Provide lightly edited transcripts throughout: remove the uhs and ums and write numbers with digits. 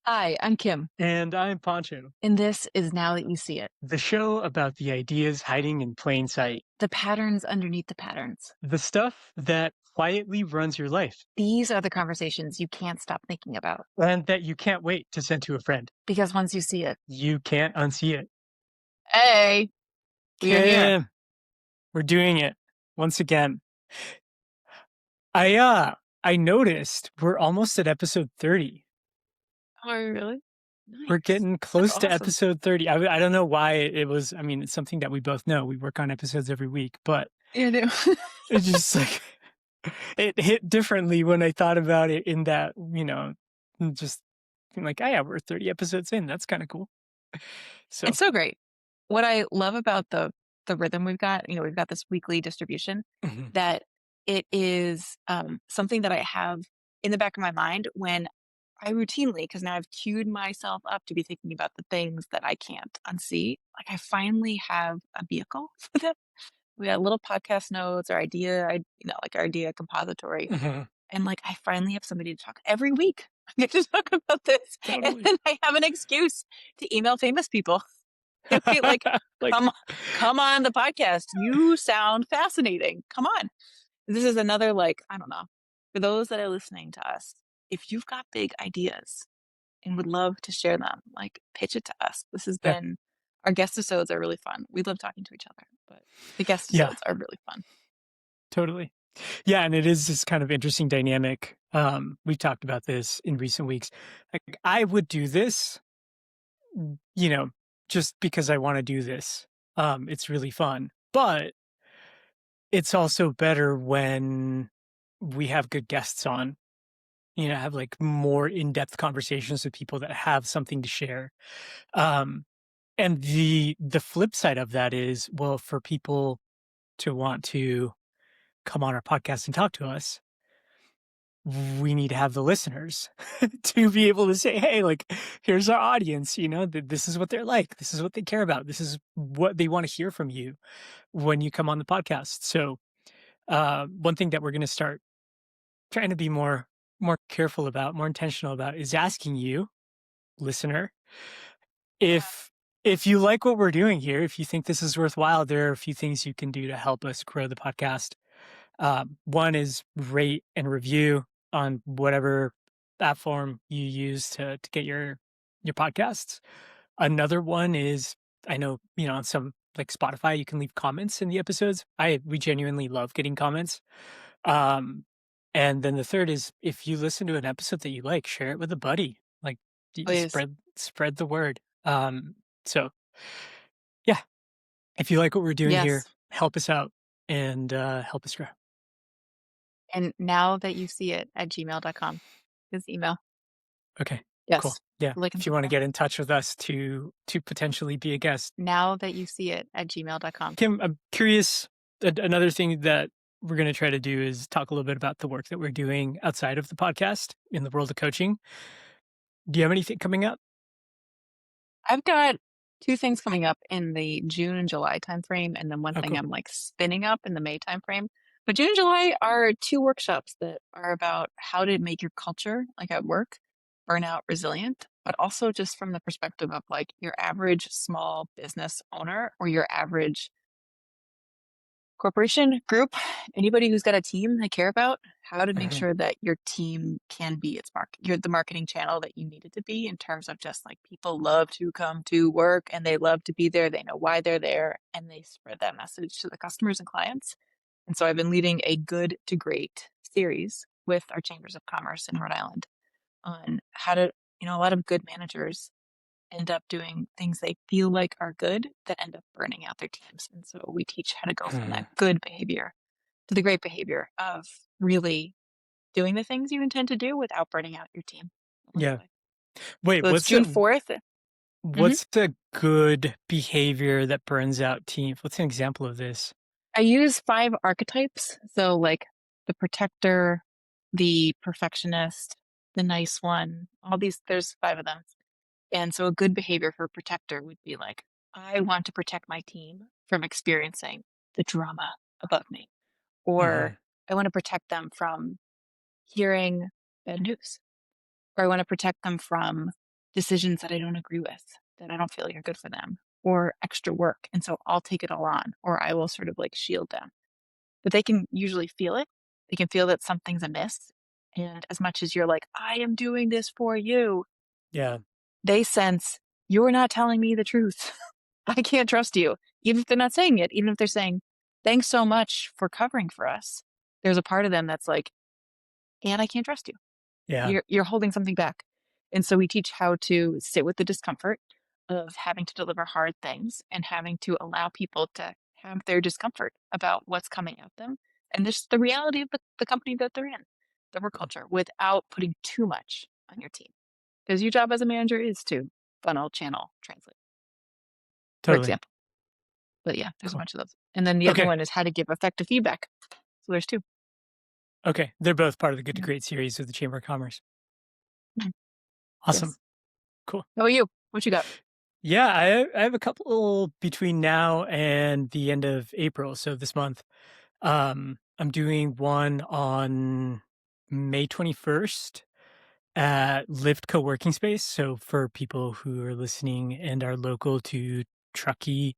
Hi, I'm Kim, And I'm Pancho, and this is Now That You See It, the show about the ideas hiding in plain sight, the patterns underneath the patterns. the stuff that quietly runs your life, These are the conversations you can't stop thinking about and that you can't wait to send to a friend. because once you see it, You can't unsee it. hey, we are here. Kim, we're doing it once again. I noticed we're almost at episode 30. Oh, really? We're Nice. getting That's close to awesome. episode 30. I don't know why it was. I mean, it's something that we both know. We work on episodes every week, but Yeah, I do. it's just like it hit differently when I thought about it in that, just being like, oh yeah, we're 30 episodes in. That's kind of cool. So, It's so great. What I love about the rhythm we've got, we've got this weekly distribution mhm, that it is something that I have in the back of my mind when I routinely, because now I've queued myself up to be thinking about the things that I can't unsee. Like I finally have a vehicle for them. We got little podcast notes or like our idea compository. mhm, And like I finally have somebody to talk every week. I get to talk about this. And totally. then I have an excuse to email famous people and be like, Like, come come on the podcast. You sound fascinating. Come on. This is another like, I don't know. For those that are listening to us, if you've got big ideas and would love to share them, like pitch it to us. This has yeah, been our guest episodes are really fun. We love talking to each other, but the guest yeah, episodes are really fun. totally. Yeah, and it is this kind of interesting dynamic. We've talked about this in recent weeks. Like, I would do this, you know, just because I want to do this. It's really fun, but it's also better when we have good guests on, have like more in-depth conversations with people that have something to share. Um, and the flip side of that is, well, for people to want to come on our podcast and talk to us, we need to have the listeners to be able to say, hey, like, here's our audience, this is what they're like. This is what they care about. This is what they want to hear from you when you come on the podcast. So, one thing that we're going to start trying to be more careful about, more intentional about is asking you, listener, if you like what we're doing here, if you think this is worthwhile, there are a few things you can do to help us grow the podcast. One is rate and review on whatever platform you use to get your podcasts. Another one is, I know, on some like Spotify, you can leave comments in the episodes. We genuinely love getting comments. Um, and then the third is, if you listen to an episode that you like, share it with a buddy. Like, Please. spread the word. So yeah, if you like what we're doing here, Yes. help us out and help us grow. And now that you see it at gmail.com is email. Okay, cool. Yes. Yeah, Like and if you want to subscribe. get in touch with us to potentially be a guest, Now that you see it at gmail.com. Kim, I'm curious. Another thing that we're going to try to do is talk a little bit about the work that we're doing outside of the podcast in the world of coaching. Do you have anything coming up? I've got two things coming up in the June and July timeframe, and then one Oh, thing cool. I'm like spinning up in the May timeframe. But June and July are two workshops that are about how to make your culture, like at work, burnout resilient, but also just from the perspective of like your average small business owner or your average corporation group, anybody who's got a team they care about, how to make Mhm. sure that your team can be you're the marketing channel that you need it to be in terms of just like people love to come to work and they love to be there. They know why they're there and they spread that message to the customers and clients. And so I've been leading a good to great series with our chambers of commerce in Rhode Island on how to, a lot of good managers end up doing things they feel like are good that end up burning out their teams. And so we teach how to go from that Mhm. good behavior to the great behavior of really doing the things you intend to do without burning out your team along the Yeah. way. Wait, So it's June 4th. Mhm. what's a good behavior that burns out teams? What's an example of this? I use 5 archetypes. So, like the protector, the perfectionist, the nice one, all these, there's 5 of them. And so, a good behavior for a protector would be like, I want to protect my team from experiencing the drama above me, or Mhm. I want to protect them from hearing bad news, or I want to protect them from decisions that I don't agree with, that I don't feel like are good for them, or extra work. And so I'll take it all on, or I will sort of like shield them. But they can usually feel it. They can feel that something's amiss. And as much as you're like, I am doing this for you, Yeah. they sense you're not telling me the truth. I can't trust you. Even if they're not saying it, even if they're saying, thanks so much for covering for us. There's a part of them that's like, and I can't trust you. Yeah. You're holding something back. And so we teach how to sit with the discomfort of having to deliver hard things and having to allow people to have their discomfort about what's coming at them and just the reality of the company that they're in, the work culture, without putting too much on your team. Because your job as a manager is to funnel, channel, translate, for Totally. example. But yeah, there's a Cool. bunch of those. And then the other Okay. one is how to give effective feedback. So there's two. Okay. They're both part of the Good to Yeah. Great series of the Chamber of Commerce. Mhm. Awesome. Yes. Cool. How about you? What you got? Yeah, I have a couple between now and the end of April, so this month. I'm doing one on May 21st at Lyft Co-working Space. So for people who are listening and are local to Truckee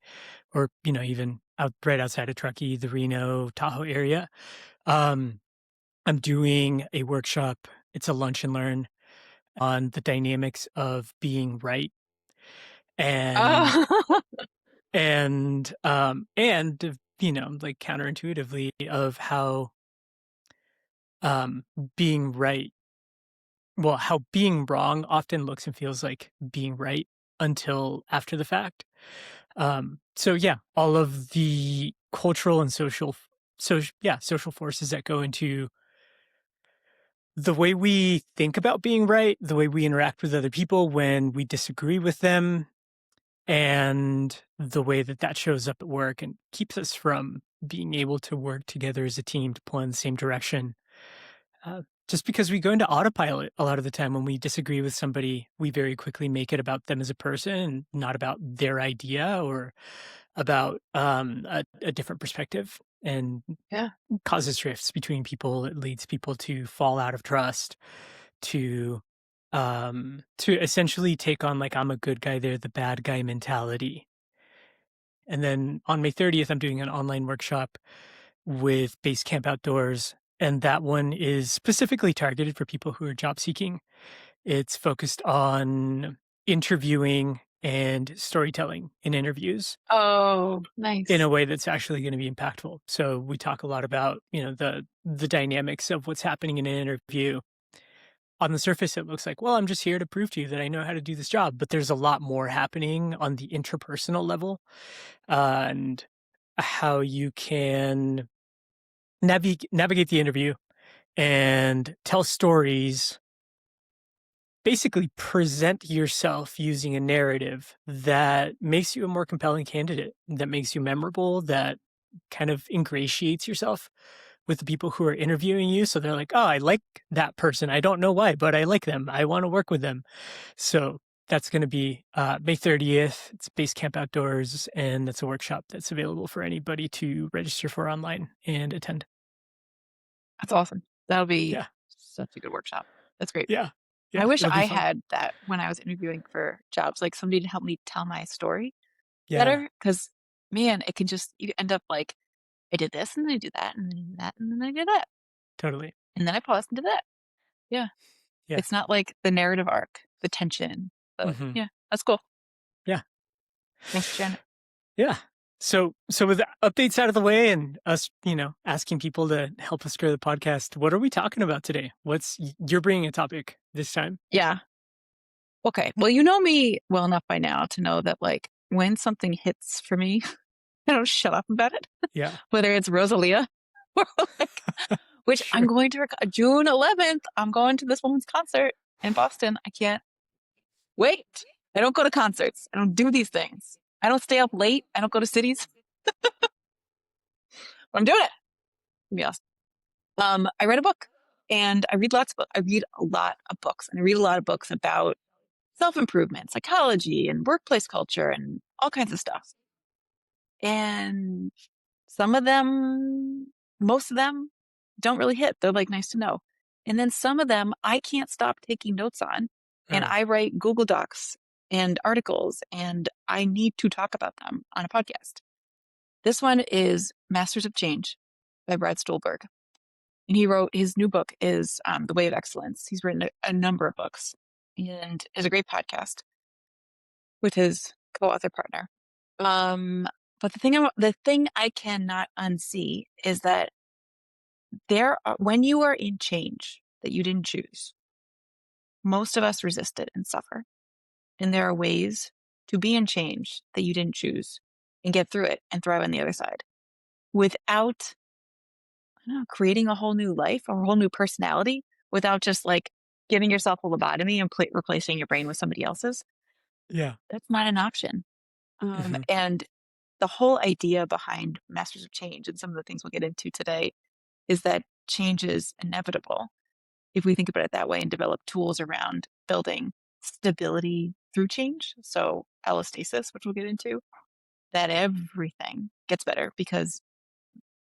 or, even right outside of Truckee, the Reno, Tahoe area, um, I'm doing a workshop. It's a lunch and learn on the dynamics of being right and Oh, like counterintuitively of how um being right how being wrong often looks and feels like being right until after the fact. So yeah, all of the cultural and social forces that go into the way we think about being right, the way we interact with other people when we disagree with them, and the way that that shows up at work and keeps us from being able to work together as a team to pull in the same direction. Just because we go into autopilot a lot of the time when we disagree with somebody, we very quickly make it about them as a person and not about their idea or about a different perspective, and yeah. causes drifts between people. It leads people to fall out of trust, to essentially take on like I'm a good guy, they're the bad guy mentality. And then on May 30th, I'm doing an online workshop with Basecamp Outdoors. And that one is specifically targeted for people who are job seeking. It's focused on interviewing and storytelling in interviews Oh, in a nice. way that's actually going to be impactful. So we talk a lot about, the dynamics of what's happening in an interview. On the surface, it looks like, well, I'm just here to prove to you that I know how to do this job. But there's a lot more happening on the interpersonal level, and how you can navigate the interview and tell stories, basically present yourself using a narrative that makes you a more compelling candidate, that makes you memorable, that kind of ingratiates yourself with the people who are interviewing you. So they're like, oh, I like that person. I don't know why, but I like them. I want to work with them. So that's going to be May 30th. It's Basecamp Outdoors, and that's a workshop that's available for anybody to register for online and attend. That's awesome. That'll be Yeah. such a good workshop. That's great. Yeah. I Yeah. wish It'll be I fun. had that when I was interviewing for jobs, like somebody to help me tell my story Yeah. better. Cause man, it can just, you end up like, I did this and then I did that and then I did that and then I did that. Totally. And then I paused and did that. Yeah. Yeah. It's not like the narrative arc, the tension. Hmm. Yeah, that's cool. Yeah. Thanks for sharing it. Yeah. So with the updates out of the way and us, asking people to help us grow the podcast, what are we talking about today? You're bringing a topic this time? Yeah. Okay. Well, you know me well enough by now to know that like when something hits for me, I don't shut up about it, Yeah. whether it's Rosalia or like, which I'm Sure. going to June 11th. I'm going to this woman's concert in Boston. I can't wait. I don't go to concerts. I don't do these things. I don't stay up late. I don't go to cities. But I'm doing it. It'll be awesome. I read a book and I read lots of books. I read a lot of books and I read a lot of books about self-improvement, psychology and workplace culture and all kinds of stuff. And some of them, most of them don't really hit. They're like nice to know. And then some of them I can't stop taking notes on And Uh, I write Google Docs and articles, and I need to talk about them on a podcast. This one is Masters of Change by Brad Stulberg. And he wrote his new book is The Way of Excellence. He's written a number of books and is a great podcast with his co-author partner. But the thing I cannot unsee is that when you are in change that you didn't choose, most of us resist it and suffer. And there are ways to be in change that you didn't choose and get through it and thrive on the other side without, I don't know, creating a whole new life or a whole new personality without just like giving yourself a lobotomy and replacing your brain with somebody else's. yeah. That's not an option. Mhm. And the whole idea behind Masters of Change and some of the things we'll get into today is that change is inevitable if we think about it that way and develop tools around building stability through change. So allostasis, which we'll get into, that everything gets better because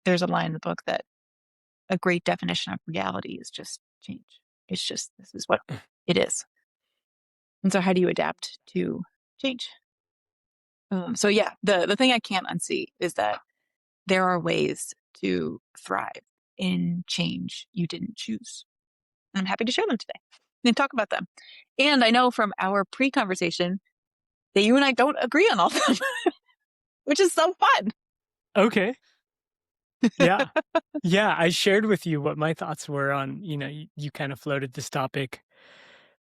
there's a line in the book that a great definition of reality is just change. It's just, this is what it is. And so how do you adapt to change? So yeah, the thing I can't unsee is that there are ways to thrive in change you didn't choose. And I'm happy to share them today and talk about them. And I know from our pre-conversation that you and I don't agree on all of them, which is so fun. Okay. Yeah. Yeah, I shared with you what my thoughts were on, you kind of floated this topic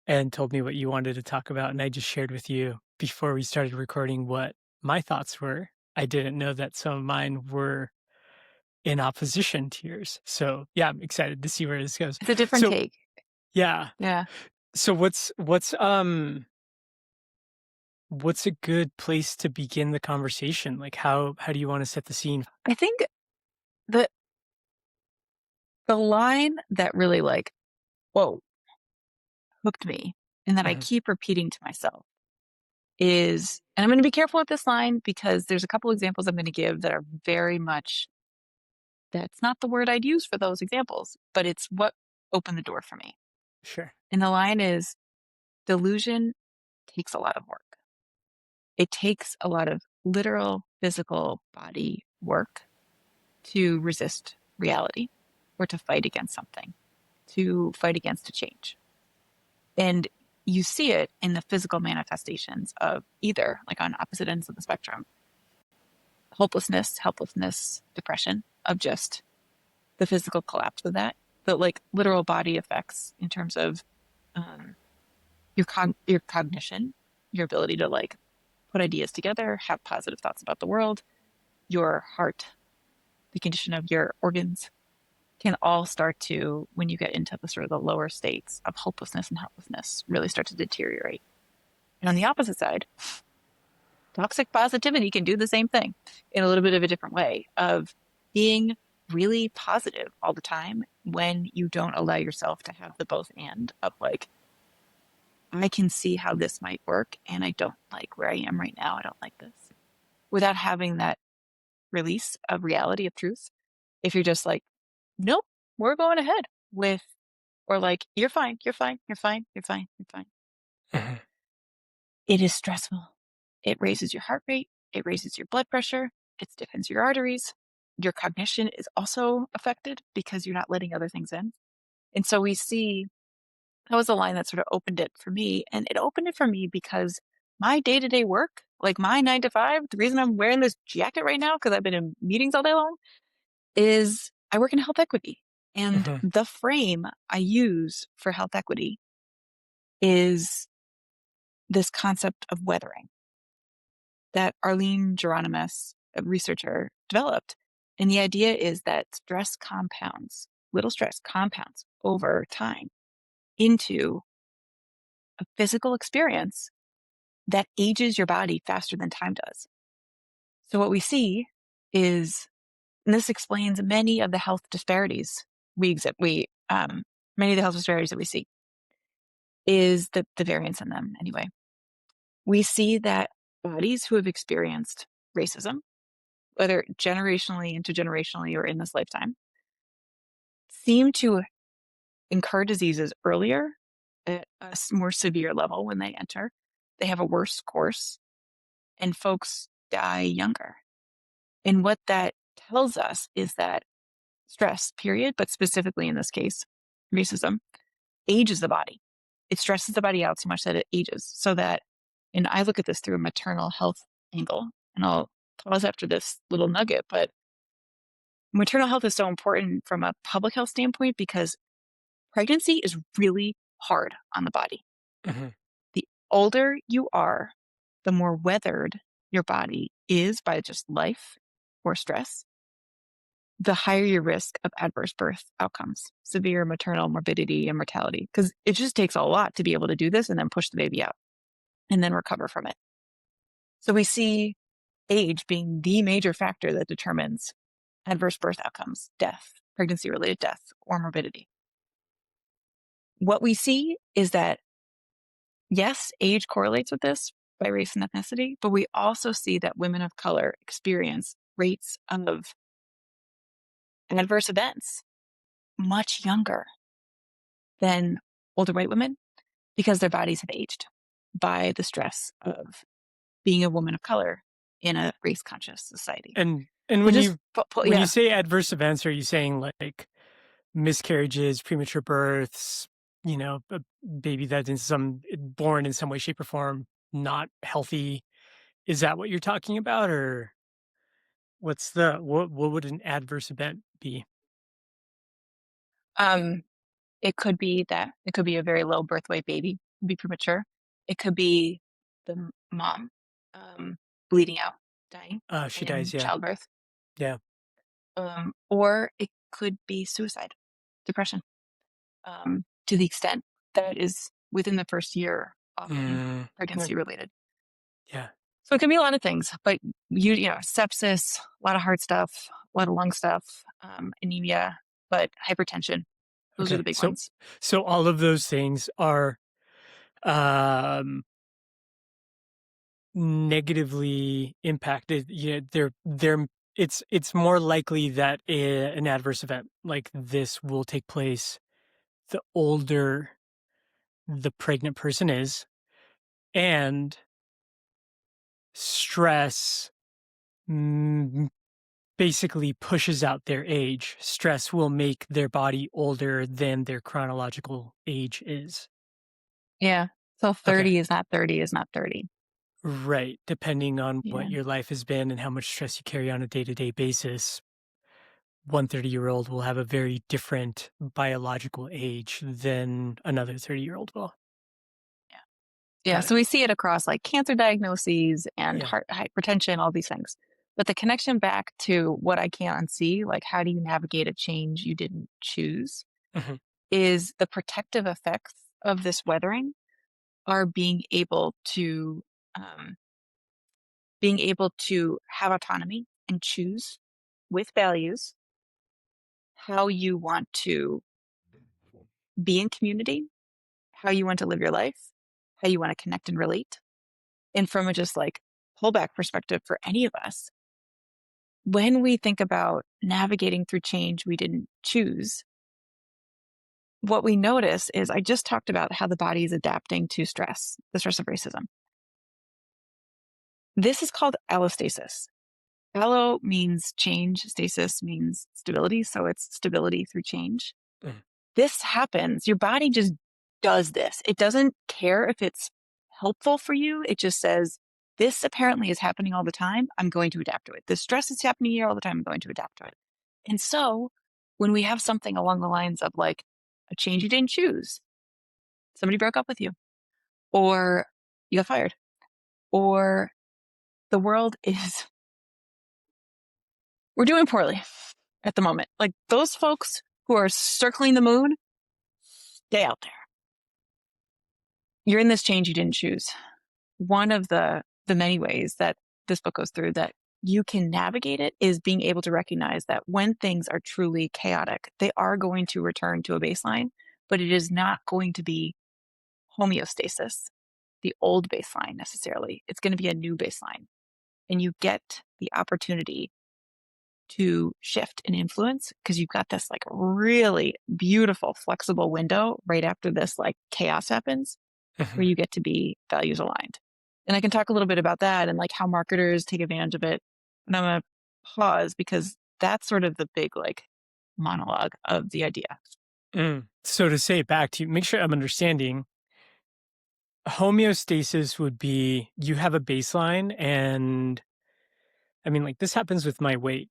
and told me what you wanted to talk about, and I just shared with you before we started recording what my thoughts were. I didn't know that some of mine were in opposition to yours. So, yeah, I'm excited to see where this goes. It's a different So, take. yeah. Yeah. So what's a good place to begin the conversation? Like how do you want to set the scene? I think the the line that really like, whoa, hooked me and that I Mhm. keep repeating to myself is, and I'm going to be careful with this line because there's a couple examples I'm going to give that are very much, that's not the word I'd use for those examples, but it's what opened the door for me. Sure. And the line is, delusion takes a lot of work. It takes a lot of literal physical body work to resist reality or to fight against something, to fight against a change. And you see it in the physical manifestations of either, like on opposite ends of the spectrum, hopelessness, helplessness, depression, of just the physical collapse of that, the like literal body effects in terms of um, your cognition, your ability to like put ideas together, have positive thoughts about the world, your heart, the condition of your organs can all start to, when you get into the sort of the lower states of hopelessness and helplessness, really start to deteriorate. And on the opposite side, toxic positivity can do the same thing in a little bit of a different way of being really positive all the time when you don't allow yourself to have the both and of like, I can see how this might work and I don't like where I am right now. I don't like this. Without having that release of reality, of truth. If you're just like, nope, we're going ahead with, or like, you're fine, you're fine, you're fine, you're fine, you're fine. Mhm. It is stressful. It raises your heart rate. It raises your blood pressure. It stiffens your arteries. Your cognition is also affected because you're not letting other things in. And so we see that was a line that sort of opened it for me. And it opened it for me because my day to day work, like my 9 to 5, the reason I'm wearing this jacket right now, because I've been in meetings all day long, is I work in health equity. And Mhm. the frame I use for health equity is this concept of weathering that Arlene Geronimus, a researcher, developed. And the idea is that stress compounds, little stress compounds over time into a physical experience that ages your body faster than time does. So what we see is, and this explains many of the health disparities many of the health disparities that we see is the variance in them anyway. We see that bodies who have experienced racism, whether generationally, intergenerationally, or in this lifetime, seem to incur diseases earlier at a more severe level when they enter. They have a worse course, and folks die younger. And what that tells us is that stress, period, but specifically in this case, racism, ages the body. It stresses the body out so much that it ages. So that, and I look at this through a maternal health angle, and I'll pause after this little nugget, but maternal health is so important from a public health standpoint because pregnancy is really hard on the body. Mhm. The older you are, the more weathered your body is by just life or stress, the higher your risk of adverse birth outcomes, severe maternal morbidity and mortality, because it just takes a lot to be able to do this and then push the baby out and then recover from it. So we see age being the major factor that determines adverse birth outcomes, death, pregnancy related death, or morbidity. What we see is that, yes, age correlates with this by race and ethnicity, but we also see that women of color experience rates of adverse events much younger than older white women because their bodies have aged by the stress of being a woman of color in a race conscious society. And So just, when you yeah. say adverse events, are you saying like miscarriages, premature births, a baby that's born in some way, shape, or form not healthy? Is that what you're talking about, or what would an adverse event be? Um, it could be that it could be a very low birth weight baby, be premature. It could be the mom bleeding out, dying She dies. in Yeah, childbirth, yeah. or it could be suicide, depression, to the extent that is within the first year, often Mm, pregnancy related. yeah. So it can be a lot of things, but sepsis, a lot of heart stuff, a lot of lung stuff, anemia, but hypertension. Those are the Okay. big So ones. so all of those things are um negatively impacted. Yeah, they're it's more likely that an adverse event like this will take place the older the pregnant person is, and stress mm, basically pushes out their age. Stress will make their body older than their chronological age is. Yeah. So Okay. 30 is not 30 is not 30. Right. Depending on what Yeah. your life has been and how much stress you carry on a day to day basis, one 30-year-old will have a very different biological age than another 30-year-old will. Yeah. Yeah. Got it. So we see it across like cancer diagnoses and Yeah. heart hypertension, all these things. But the connection back to what I can't unsee, like how do you navigate a change you didn't choose, Mhm. is the protective effects of this weathering are um, being able to have autonomy and choose with values how you want to be in community, how you want to live your life, how you want to connect and relate. And from a just like pullback perspective for any of us, when we think about navigating through change we didn't choose, what we notice is I just talked about how the body is adapting to stress, the stress of racism. This is called allostasis. Allo means change, stasis means stability. So it's stability through change. Mhm. This happens. Your body just does this. It doesn't care if it's helpful for you. It just says, this apparently is happening all the time. I'm going to adapt to it. This stress is happening here all the time. I'm going to adapt to it. And so when we have something along the lines of like a change you didn't choose, somebody broke up with you, or you got fired, or the world is, we're doing poorly at the moment. Like those folks who are circling the moon, stay out there. You're in this change you didn't choose. One of the many ways that this book goes through that you can navigate it is being able to recognize that when things are truly chaotic, they are going to return to a baseline, but it is not going to be homeostasis, the old baseline necessarily. It's going to be a new baseline. And you get the opportunity to shift and influence because you've got this like really beautiful, flexible window right after this like chaos happens where Mhm. you get to be values aligned. And I can talk a little bit about that and like how marketers take advantage of it. And I'm going to pause because that's sort of the big like monologue of the idea. So to say it back to you, make sure I'm understanding. Homeostasis would be you have a baseline, and I mean, like this happens with my weight.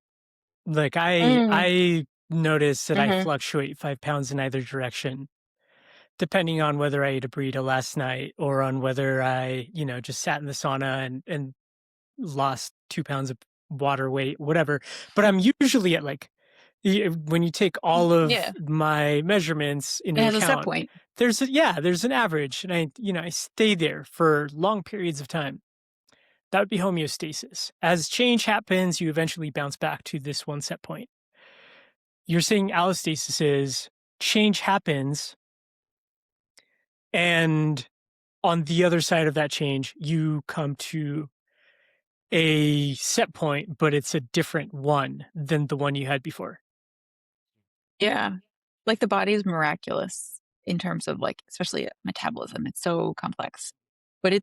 Like Mm, I notice that I hmm fluctuate 5 pounds in either direction, depending on whether I ate a burrito last night or on whether I, just sat in the sauna and lost 2 pounds of water weight, whatever. But I'm usually at like, when you take all of Yeah, my measurements it into has a set account, point. there's an average, and I stay there for long periods of time. That would be homeostasis. As change happens, you eventually bounce back to this one set point. You're saying allostasis is change happens, and on the other side of that change, you come to a set point, but it's a different one than the one you had before. Yeah. Like the body is miraculous in terms of like, especially metabolism. It's so complex, but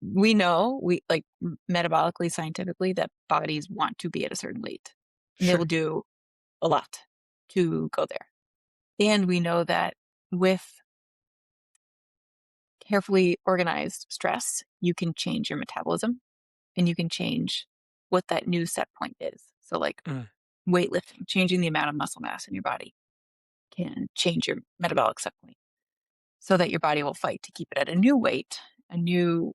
we know we like metabolically, scientifically, that bodies want to be at a certain weight and they will Sure. do a lot to go there. And we know that with carefully organized stress, you can change your metabolism and you can change what that new set point is. So, like Mm. weightlifting, changing the amount of muscle mass in your body can change your metabolic set point so that your body will fight to keep it at a new weight, a new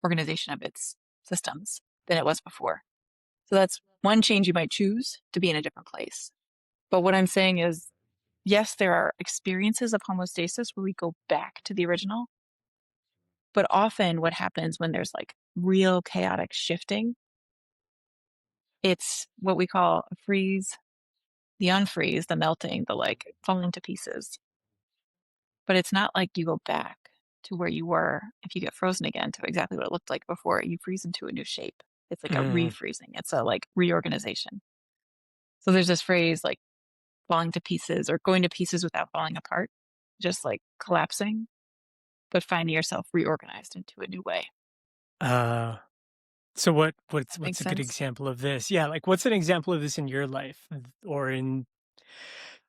organization of its systems than it was before. So, that's one change you might choose to be in a different place. But what I'm saying is, yes, there are experiences of homeostasis where we go back to the original. But often what happens when there's like real chaotic shifting, it's what we call a freeze, the unfreeze, the melting, the like falling to pieces. But it's not like you go back to where you were if you get frozen again to exactly what it looked like before. You freeze into a new shape. It's like a Mm. refreezing. It's a like reorganization. So there's this phrase like falling to pieces or going to pieces without falling apart, just like collapsing, but finding yourself reorganized into a new way. Uh, so what's That makes what's a good sense. example of this? Yeah, like what's an example of this in your life or in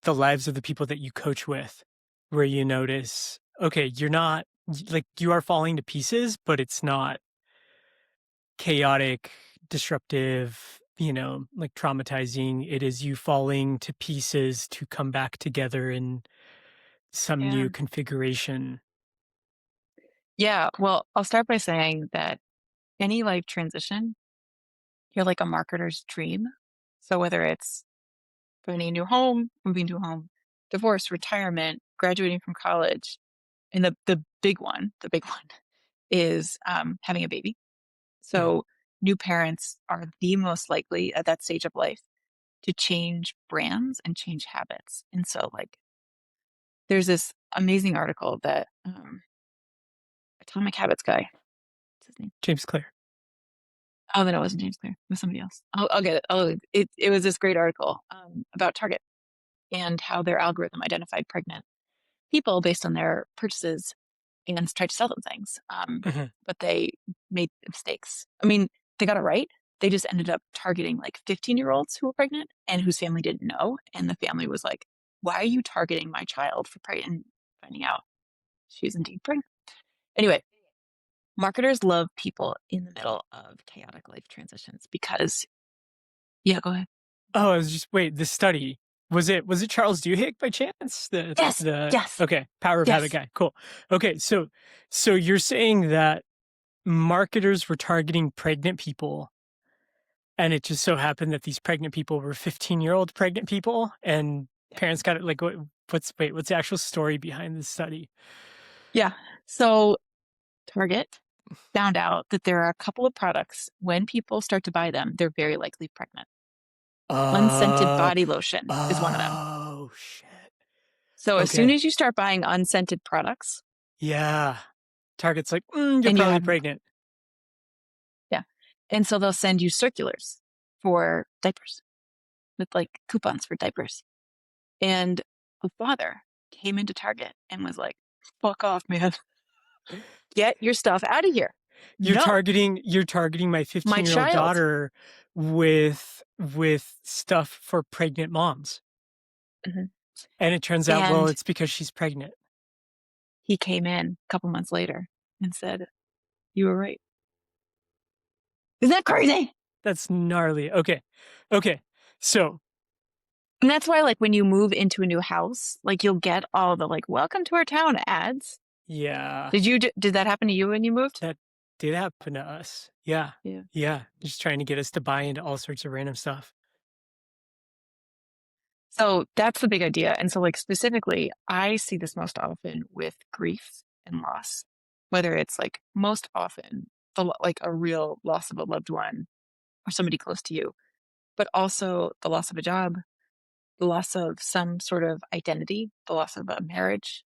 the lives of the people that you coach with, where you notice, okay, you're not like you are falling to pieces, but it's not chaotic, disruptive, like traumatizing. It is you falling to pieces to come back together in some Yeah. new configuration. Yeah. Well, I'll start by saying that any life transition, you're like a marketer's dream. So whether it's finding a new home, moving to a home, divorce, retirement, graduating from college, and the big one is having a baby. Mm. So new parents are the most likely at that stage of life to change brands and change habits. And so like there's this amazing article that Atomic Habits guy, what's his name? James Clear. Oh, then it wasn't James Clear. It was somebody else. I'll get it. It was this great article about Target and how their algorithm identified pregnant people based on their purchases and tried to sell them things. Mhm. But they made mistakes. I mean, they got it right. They just ended up targeting like 15-year-olds who were pregnant and whose family didn't know. And the family was like, why are you targeting my child for pregnant? Finding out she's indeed pregnant. Anyway, marketers love people in the middle of chaotic life transitions because, yeah, go ahead. Oh, I was just wait, the study. Was it Charles Duhigg by chance? The Yes, the yes, okay, Power of Habit yes. guy. Cool. Okay, so you're saying that marketers were targeting pregnant people, and it just so happened that these pregnant people were 15-year-old pregnant people, and parents got it like what's the actual story behind this study? Yeah. So Target found out that there are a couple of products when people start to buy them, they're very likely pregnant. Unscented Oh, body lotion is one of them. oh shit. So as soon Okay. as you start buying unscented products Yeah. Target's like, you're and you probably have, pregnant. yeah. And so they'll send you circulars for diapers with like coupons for diapers. And a father came into Target and was like, fuck off, man. Get your stuff out of here. No, You're targeting my my 15-year-old child. daughter with stuff for pregnant moms. Mhm. And it turns out, well, And it's because she's pregnant. he came in a couple months later and said, you were right. Isn't that crazy? That's gnarly. Okay. Okay. So, And that's why, like, when you move into a new house, like, you'll get all the, like, welcome to our town ads. yeah, Did that happen to you when you moved? that did happen to us. Yeah. Yeah. Yeah. Just trying to get us to buy into all sorts of random stuff. So that's the big idea. And so, like, specifically, I see this most often with grief and loss, whether it's like most often like a real loss of a loved one or somebody close to you, but also the loss of a job, the loss of some sort of identity, the loss of a marriage.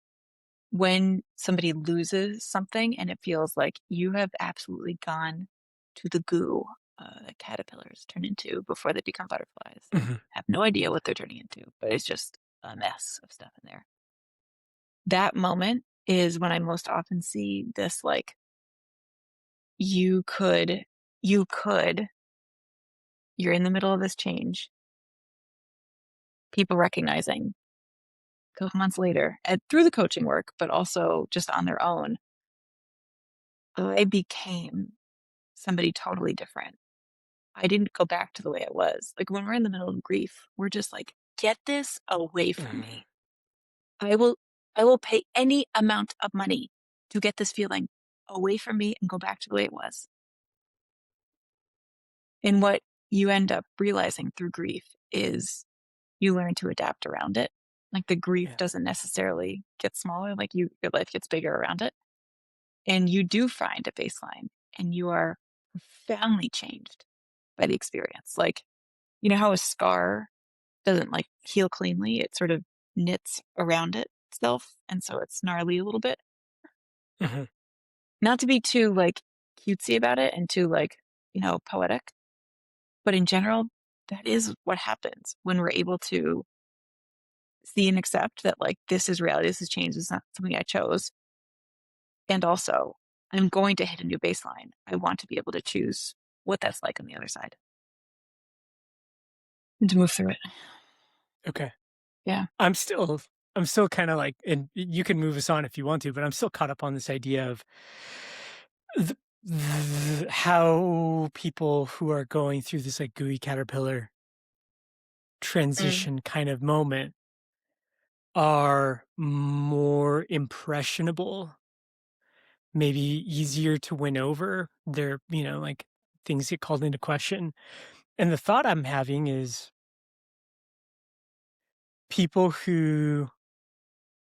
When somebody loses something and it feels like you have absolutely gone to the goo that caterpillars turn into before they become butterflies and Mhm. have no idea what they're turning into, but it's just a mess of stuff in there. That moment is when I most often see this like, you could, you could, you're in the middle of this change, people recognizing a couple months later and through the coaching work, but also just on their own, I became somebody totally different. I didn't go back to the way it was. Like when we're in the middle of grief, we're just like, get this away from Mhm. me. I will I will pay any amount of money to get this feeling away from me and go back to the way it was. And what you end up realizing through grief is you learn to adapt around it. Like the grief Yeah. doesn't necessarily get smaller, like your life gets bigger around it. And you do find a baseline and you are profoundly changed by the experience. Like, you know how a scar doesn't like heal cleanly, it sort of knits around itself. And so it's gnarly a little bit. Mhm. Not to be too like cutesy about it and too like, poetic, but in general, that is what happens when we're able to see and accept that like this is reality, this is change, it's not something I chose. And also, I'm going to hit a new baseline. I want to be able to choose what that's like on the other side and to move through it. Okay. Yeah. I'm still I'm still kind of like, and you can move us on if you want to, but I'm still caught up on this idea of how people who are going through this like gooey caterpillar Mm, transition kind of moment are more impressionable, maybe easier to win over. They're, like things get called into question. And the thought I'm having is people who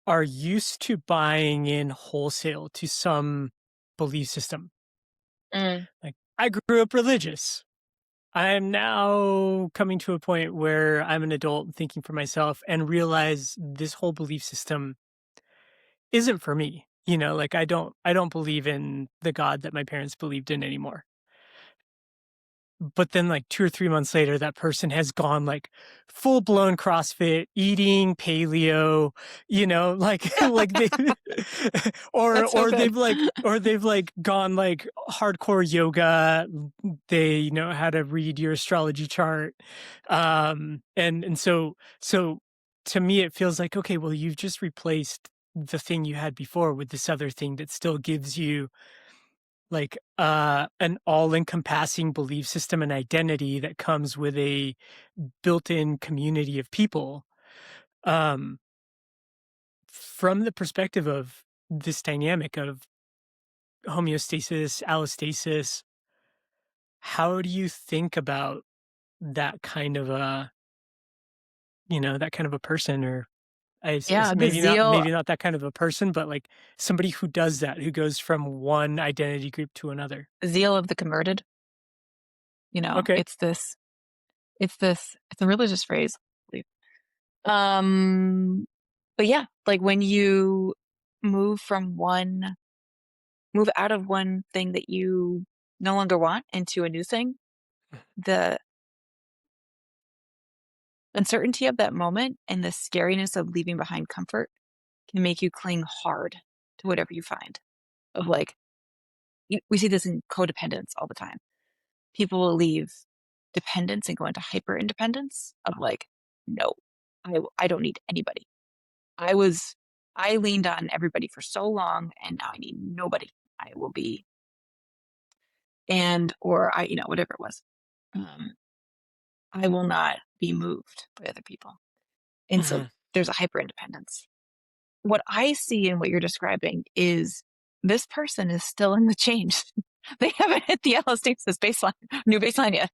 are used to buying in wholesale to some belief system. mm, Like, I grew up religious. I'm now coming to a point where I'm an adult thinking for myself and realize this whole belief system isn't for me. Like I don't believe in the God that my parents believed in anymore. But then like 2 or 3 months later, that person has gone like full blown CrossFit, eating paleo, like like they that's so good. or they've like gone like hardcore yoga. They know how to read your astrology chart. And so to me it feels like, okay, well, you've just replaced the thing you had before with this other thing that still gives you like an all-encompassing belief system and identity that comes with a built-in community of people. um from the perspective of this dynamic of homeostasis, allostasis, how do you think about that kind of a that kind of a person, or Yeah, the maybe not, zeal that kind of a person, but like somebody who does that, who goes from one identity group to another? zeal of the converted. Okay. It's a religious phrase. I believe. Um, but yeah, like when you move from one, move out of one thing that you no longer want into a new thing, the uncertainty of that moment and the scariness of leaving behind comfort can make you cling hard to whatever you find. Of like, we see this in codependence all the time. People will leave dependence and go into hyper independence of like, no, I don't need anybody. I was, I leaned on everybody for so long and now I need nobody. I will be, and, or I, whatever it was. Um, I will not be moved by other people. And so Mhm. there's a hyper independence. What I see in what you're describing is this person is still in the change. They haven't hit the allostasis baseline, new baseline yet.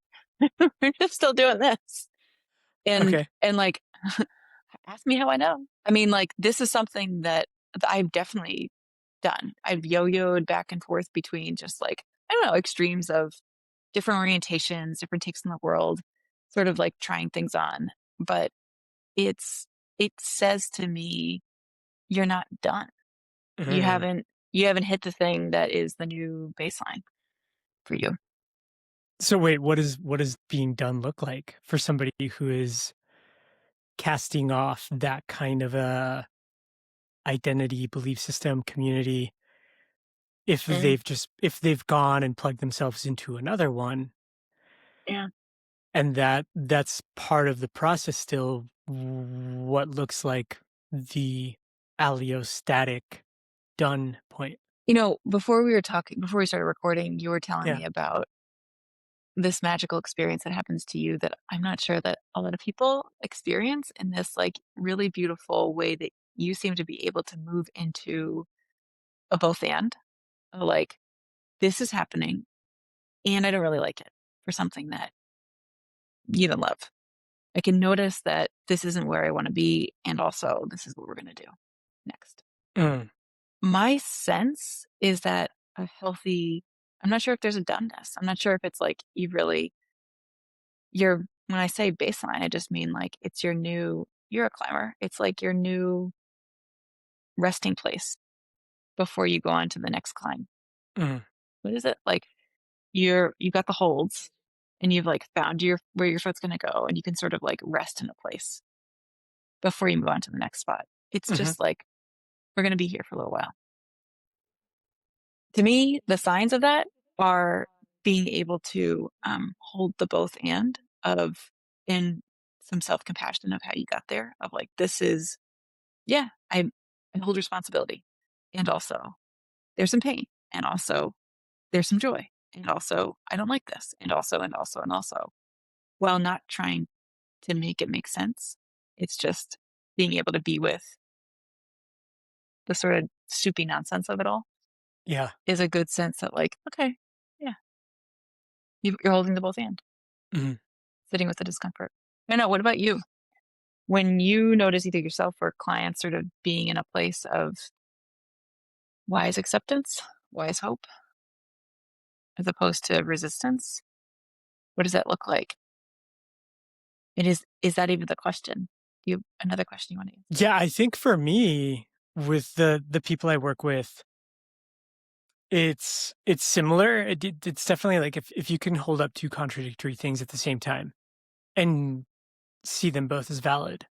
We're just still doing this. Okay. And like, ask me how I know. I mean, like, this is something that I've definitely done. I've yo-yoed back and forth between just like, I don't know, extremes of different orientations, different takes on the world, sort of like trying things on. But it's it says to me, you're not done. You Mhm. haven't you haven't hit the thing that is the new baseline for you. So wait, what does being done look like for somebody who is casting off that kind of a identity, belief system, community, Mm, if they've gone and plugged themselves into another one, yeah. and that's part of the process still, what looks like the allostatic done point. Before we started recording, you were telling Yeah. me about this magical experience that happens to you that I'm not sure that a lot of people experience in this like really beautiful way that you seem to be able to move into a both and like this is happening and I don't really like it for something that you don't love. I can notice that this isn't where I want to be and also this is what we're going to do next. Mm, My sense is that a healthy I'm not sure if there's a doneness. I'm not sure if it's like you're when I say baseline, I just mean like it's you're a climber. It's like your new resting place before you go on to the next climb. mm, What is it? Like you got the holds and you've like found your where your foot's gonna go and you can sort of like rest in a place before you move on to the next spot. It's mhm. just like we're gonna be here for a little while. To me, the signs of that are being able to hold the both and of in some self compassion of how you got there. Of like this is yeah, I hold responsibility. And also, there's some pain. And also, there's some joy. And also, I don't like this. And also, while not trying to make it make sense, it's just being able to be with the sort of soupy nonsense of it all Yeah. is a good sense that, like, okay, yeah, you're holding the both and Mhm. sitting with the discomfort. I know. What about you? When you notice either yourself or clients sort of being in a place of wise acceptance, wise hope, as opposed to resistance, what does that look like? Is that even the question? Do you have another question you want to answer? Yeah, I think for me, with the people I work with, it's similar. It's definitely like if you can hold up two contradictory things at the same time and see them both as valid,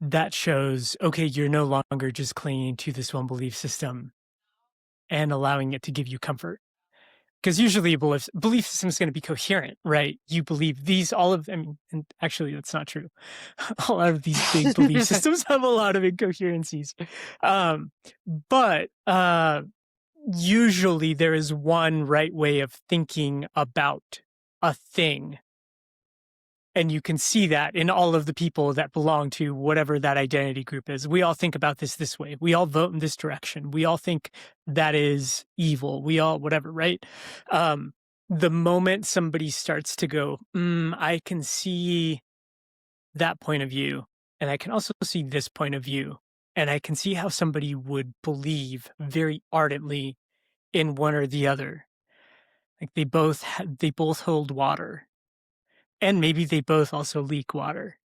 that shows, okay, you're no longer just clinging to this one belief system and allowing it to give you comfort. Because usually a belief system is going to be coherent, right? You believe these, all of, I mean, and actually that's not true. A lot of these big belief systems have a lot of incoherencies. Um, but usually there is one right way of thinking about a thing. And you can see that in all of the people that belong to whatever that identity group is. We all think about this way. We all vote in this direction. We all think that is evil. We all, whatever, right? Um, the moment somebody starts to go, I can see that point of view, and I can also see this point of view, and I can see how somebody would believe very ardently in one or the other. Like they both hold water, and maybe they both also leak water.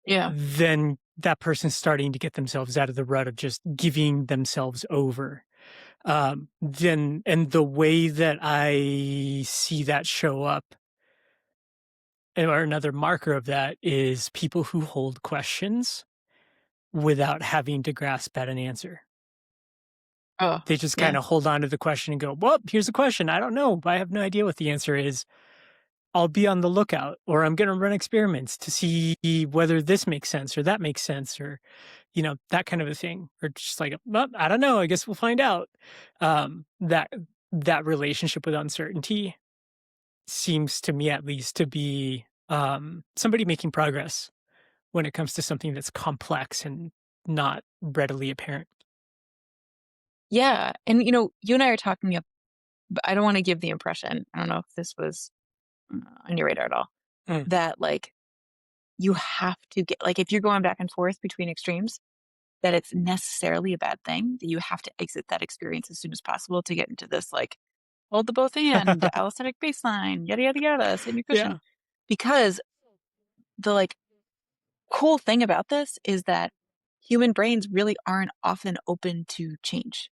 Yeah. Then that person's starting to get themselves out of the rut of just giving themselves over. Then, and the way that I see that show up or another marker of that is people who hold questions without having to grasp at an answer. Oh, They just yeah. kinda hold on to the question and go, "Well, here's the question. I don't know. I have no idea what the answer is. I'll be on the lookout, or I'm gonna run experiments to see whether this makes sense or that makes sense," or, that kind of a thing. Or just like, "Well, I don't know. I guess we'll find out." That relationship with uncertainty seems to me at least to be, somebody making progress when it comes to something that's complex and not readily apparent. Yeah. And, you and I are talking, but I don't want to give the impression, I don't know if this was on your radar at all, Mm, that like you have to get, like, if you're going back and forth between extremes, that it's necessarily a bad thing, that you have to exit that experience as soon as possible to get into this, like, hold the both and allostatic baseline, yada, yada, yada, sit in your cushion. yeah. Because the like cool thing about this is that human brains really aren't often open to change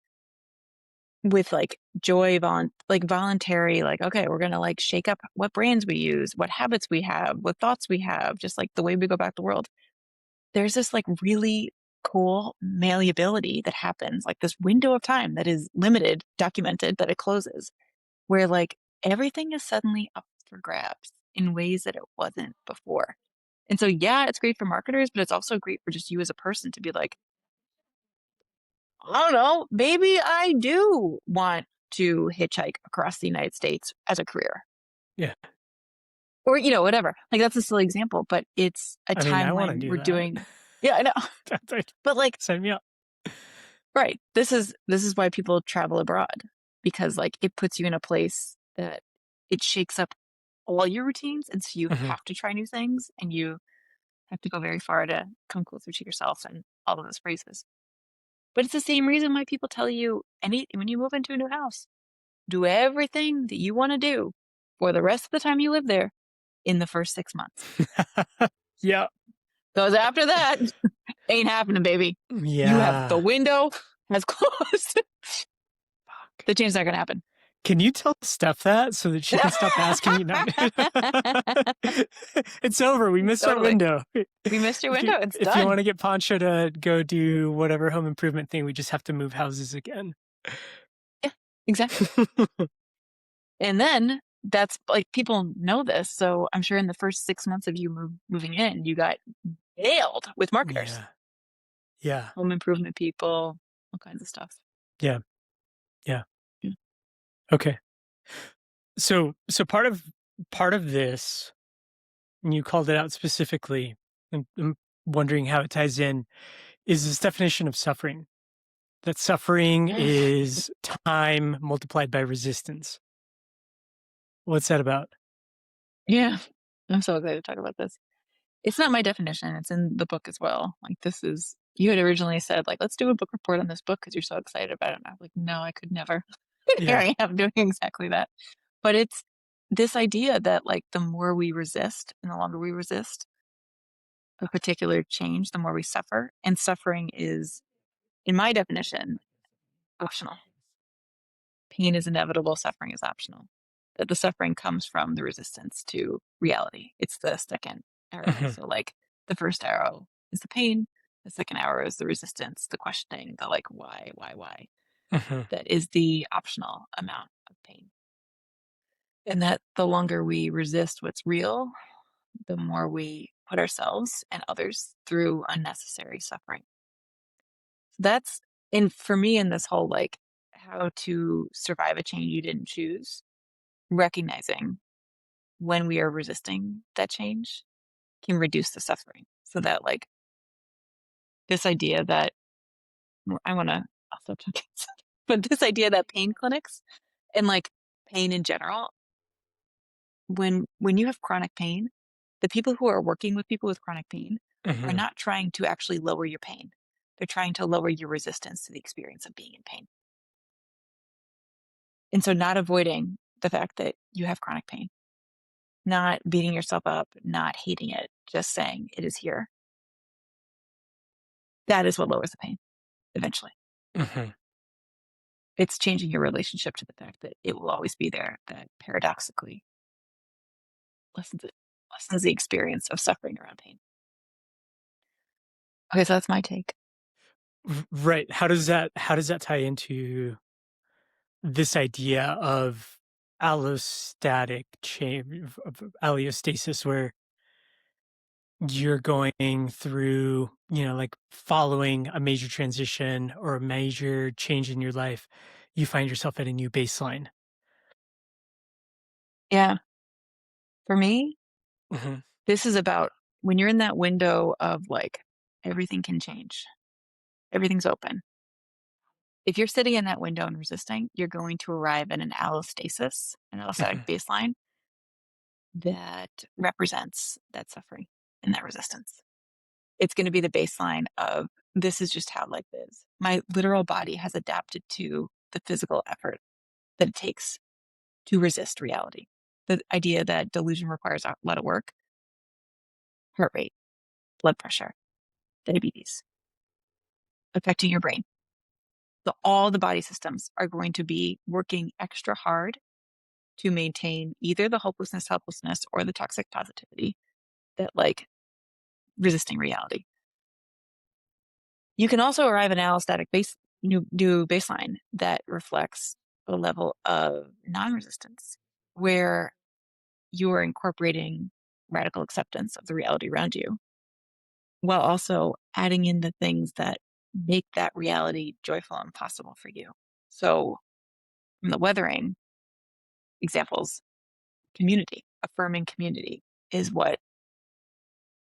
with like joy, like voluntary, like, okay, we're going to like shake up what brains we use, what habits we have, what thoughts we have, just like the way we go about the world. There's this like really cool malleability that happens, like this window of time that is limited, documented, that it closes, where like everything is suddenly up for grabs in ways that it wasn't before. And so, yeah, it's great for marketers, but it's also great for just you as a person to be like, I don't know, maybe I do want to hitchhike across the United States as a career Yeah. or, whatever. Like that's a silly example, but it's a I mean, I time wanna when do we're that. doing, yeah, I know. That's like But like, sign me up. right. This is why people travel abroad because like it puts you in a place that it shakes up all your routines. And so you Mhm. have to try new things and you have to go very far to come closer to yourself and all of those phrases. But it's the same reason why people tell you when you move into a new house, do everything that you want to do for the rest of the time you live there in the first 6 months. Yeah. Because after that, ain't happening, baby. The Yeah. window has closed. Fuck. The change's not gonna happen. Can you tell Steph that so that she can stop asking me? No. It's over. We missed our Totally. window. We missed your If you window. It's if you done. wanna get Pancho to go do whatever home improvement thing, we just have to move houses again. Yeah, exactly. And then that's like people know this. So I'm sure in the first 6 months of you moving in, you got nailed with marketers, Yeah. Yeah. home improvement people, all kinds of stuff. Yeah. Yeah. Yeah. Okay. So part of this, and you called it out specifically, and I'm wondering how it ties in, is this definition of suffering. That suffering is time multiplied by resistance. What's that about? Yeah. I'm so excited to talk about this. It's not my definition. It's in the book as well. Like you had originally said, like, let's do a book report on this book because you're so excited about it. And I was like, no, I could never. Here Yeah. I am doing exactly that. But it's this idea that like the more we resist and the longer we resist a particular change, the more we suffer. And suffering is, in my definition, optional. Pain is inevitable, suffering is optional. That the suffering comes from the resistance to reality. It's the second arrow. Mhm. So, like, the first arrow is the pain, the second arrow is the resistance, the questioning, the like, why? Mhm. That is the optional amount of pain. And that the longer we resist what's real, the more we put ourselves and others through unnecessary suffering. That's, and for me, in this whole like how to survive a change you didn't choose, recognizing when we are resisting that change can reduce the suffering. So that like this idea that I want to, I'll stop talking, but this idea that pain clinics and like pain in general, when you have chronic pain, the people who are working with people with chronic pain are Mhm. not trying to actually lower your pain. They're trying to lower your resistance to the experience of being in pain. And so not avoiding the fact that you have chronic pain, not beating yourself up, not hating it, just saying it is here. That is what lowers the pain eventually. Mhm. It's changing your relationship to the fact that it will always be there, that paradoxically lessens it. lessens the experience of suffering around pain. Okay, so that's my take. Right. How does that tie into this idea of allostatic change of allostasis where you're going through, like following a major transition or a major change in your life, you find yourself at a new baseline. Yeah, for me, Mhm, this is about when you're in that window of like everything can change, everything's open. If you're sitting in that window and resisting, you're going to arrive at an allostasis, an allostatic mhm, baseline that represents that suffering and that resistance. It's going to be the baseline of this is just how life is. My literal body has adapted to the physical effort that it takes to resist reality. The idea that delusion requires a lot of work, heart rate, blood pressure, diabetes, affecting your brain. So all the body systems are going to be working extra hard to maintain either the hopelessness, helplessness, or the toxic positivity that like resisting reality. You can also arrive at an allostatic new baseline that reflects a level of non-resistance where you are incorporating radical acceptance of the reality around you while also adding in the things that make that reality joyful and possible for you. So, from the weathering examples, community, affirming community is what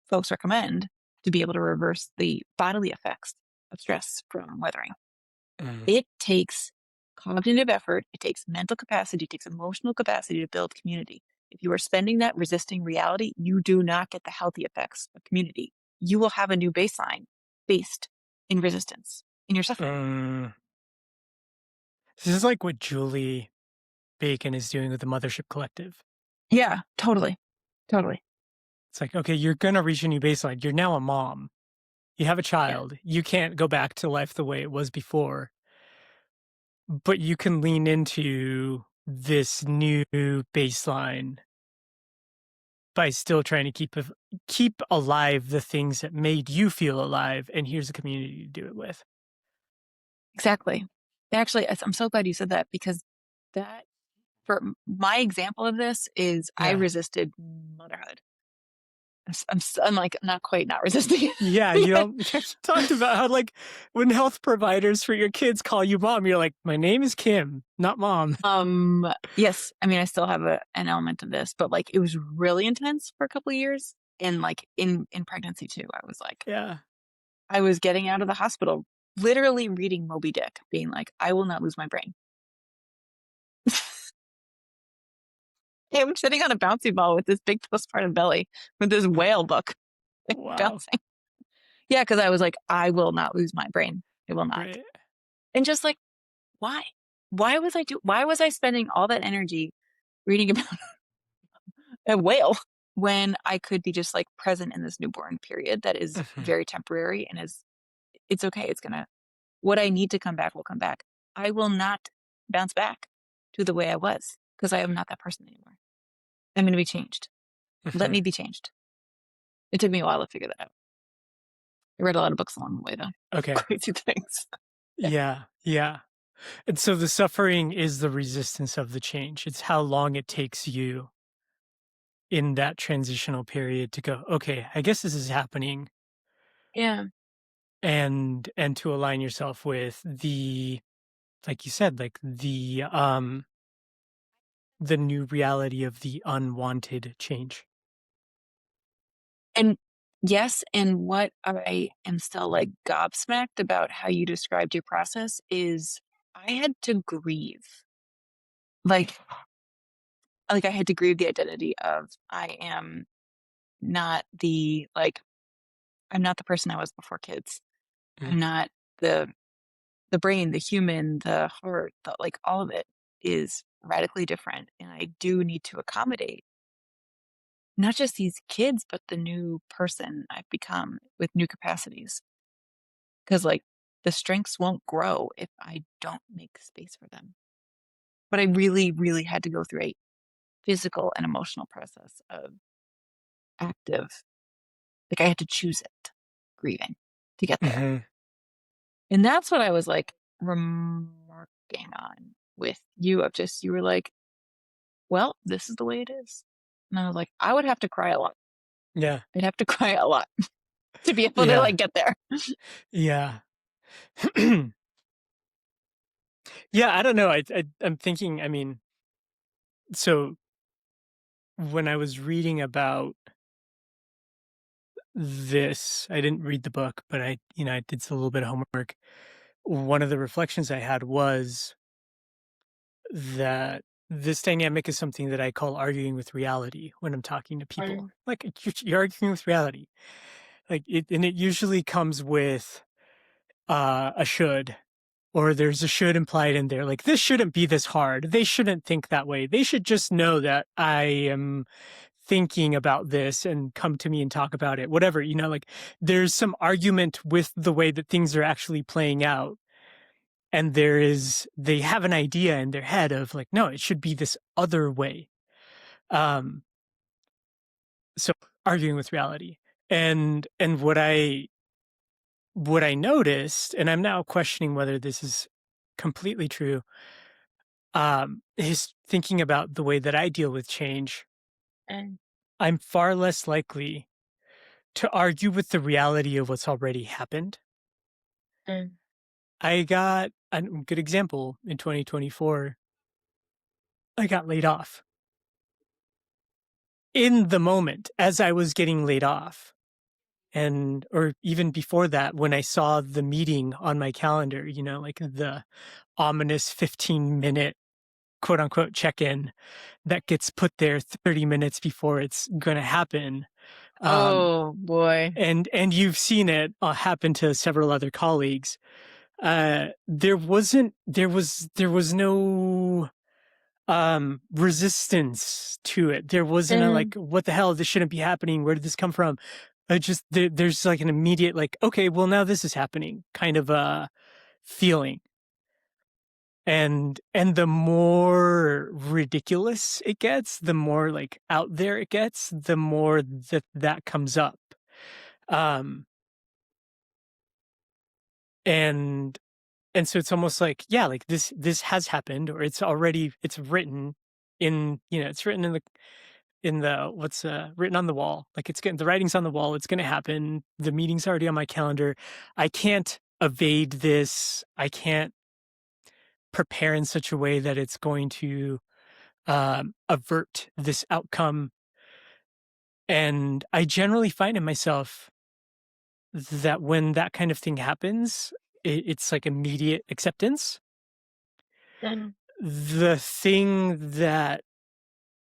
folks recommend to be able to reverse the bodily effects of stress from weathering. mhm, It takes cognitive effort, it takes mental capacity, it takes emotional capacity to build community. If you are spending that resisting reality, you do not get the healthy effects of community. You will have a new baseline based in resistance, in your suffering. mm. This is like what Julie Bacon is doing with the Mothership Collective. Yeah, totally. Totally. It's like, okay, you're gonna reach a new baseline. You're now a mom. You have a Yeah, child. You can't go back to life the way it was before, but you can lean into this new baseline by still trying to keep alive the things that made you feel alive, and here's a community to do it with. exactly. Actually, I'm so glad you said that because that, for my example of this, is I Yeah. resisted motherhood. I'm like not quite not resisting Yeah, it. you talked about how, like, when health providers for your kids call you mom, you're like, "My name is Kim, not mom." Yes, I mean, I still have an element of this, but, like, it was really intense for a couple of years, and, like, in pregnancy too, I was like Yeah. I was getting out of the hospital, literally reading Moby Dick, being like, "I will not lose my brain." I'm sitting on a bouncy ball with this big postpartum belly with this whale book, like, Wow. bouncing. Yeah, because I was like, "I will not lose my brain. I will not." Right. And just like, why? Why was I spending all that energy reading about a whale when I could be just like present in this newborn period that is Mhm, very temporary and is it's okay. It's gonna what I need to come back will come back. I will not bounce back to the way I was because I am not that person anymore. I'm gonna be changed. Let mhm. me be changed. It took me a while to figure that out. I read a lot of books along the way though. Okay. Crazy things. Yeah, yeah. And so the suffering is the resistance of the change. It's how long it takes you in that transitional period to go, "Okay, I guess this is happening," Yeah. and to align yourself with the like you said, like, the new reality of the unwanted change. And yes, and what I am still like gobsmacked about how you described your process is I had to grieve. Like I had to grieve the identity of I am not the like I'm not the person I was before kids. Mm, I'm not the the brain, the human, the heart, the like all of it is radically different. And I do need to accommodate not just these kids, but the new person I've become with new capacities. Because like the strengths won't grow if I don't make space for them. But I really, really had to go through a physical and emotional process of active. Like I had to choose it, grieving to get there. Mhm. And that's what I was like remarking on with you of just, you were like, well, this is the way it is. And I was like, I would have to cry a lot. Yeah. I'd have to cry a lot to be able to Yeah. like get there. Yeah. Yeah, I don't know. I'm thinking, I mean, so when I was reading about this, I didn't read the book, but I did a little bit of homework. One of the reflections I had was that this dynamic is something that I call arguing with reality when I'm talking to people. Mm, Like you're arguing with reality. And it usually comes with a should, or there's a should implied in there. Like this shouldn't be this hard. They shouldn't think that way. They should just know that I am thinking about this and come to me and talk about it. Whatever, like there's some argument with the way that things are actually playing out. And they have an idea in their head of like, no, it should be this other way. Um, so arguing with reality. And what I noticed, and I'm now questioning whether this is completely true, is thinking about the way that I deal with change. mm, I'm far less likely to argue with the reality of what's already happened. mm, I got a good example in 2024. I got laid off in the moment as I was getting laid off. And, or even before that, when I saw the meeting on my calendar, like the ominous 15-minute quote unquote check in that gets put there 30 minutes before it's going to happen. Um, oh boy. and you've seen it happen to several other colleagues. There was no resistance to it. There wasn't a Mm, like, what the hell, this shouldn't be happening, where did this come from? There's like an immediate like, okay, well now this is happening kind of a feeling. And the more ridiculous it gets, the more like out there it gets, the more that comes up. um and and so it's almost like, yeah, like this has happened, or it's written in, it's written in the what's written on the wall. Like it's getting, the writing's on the wall, it's going to happen, the meeting's already on my calendar. I can't evade this. I can't prepare in such a way that it's going to avert this outcome. And I generally find in myself that when that kind of thing happens, it's like immediate acceptance. mm, The thing that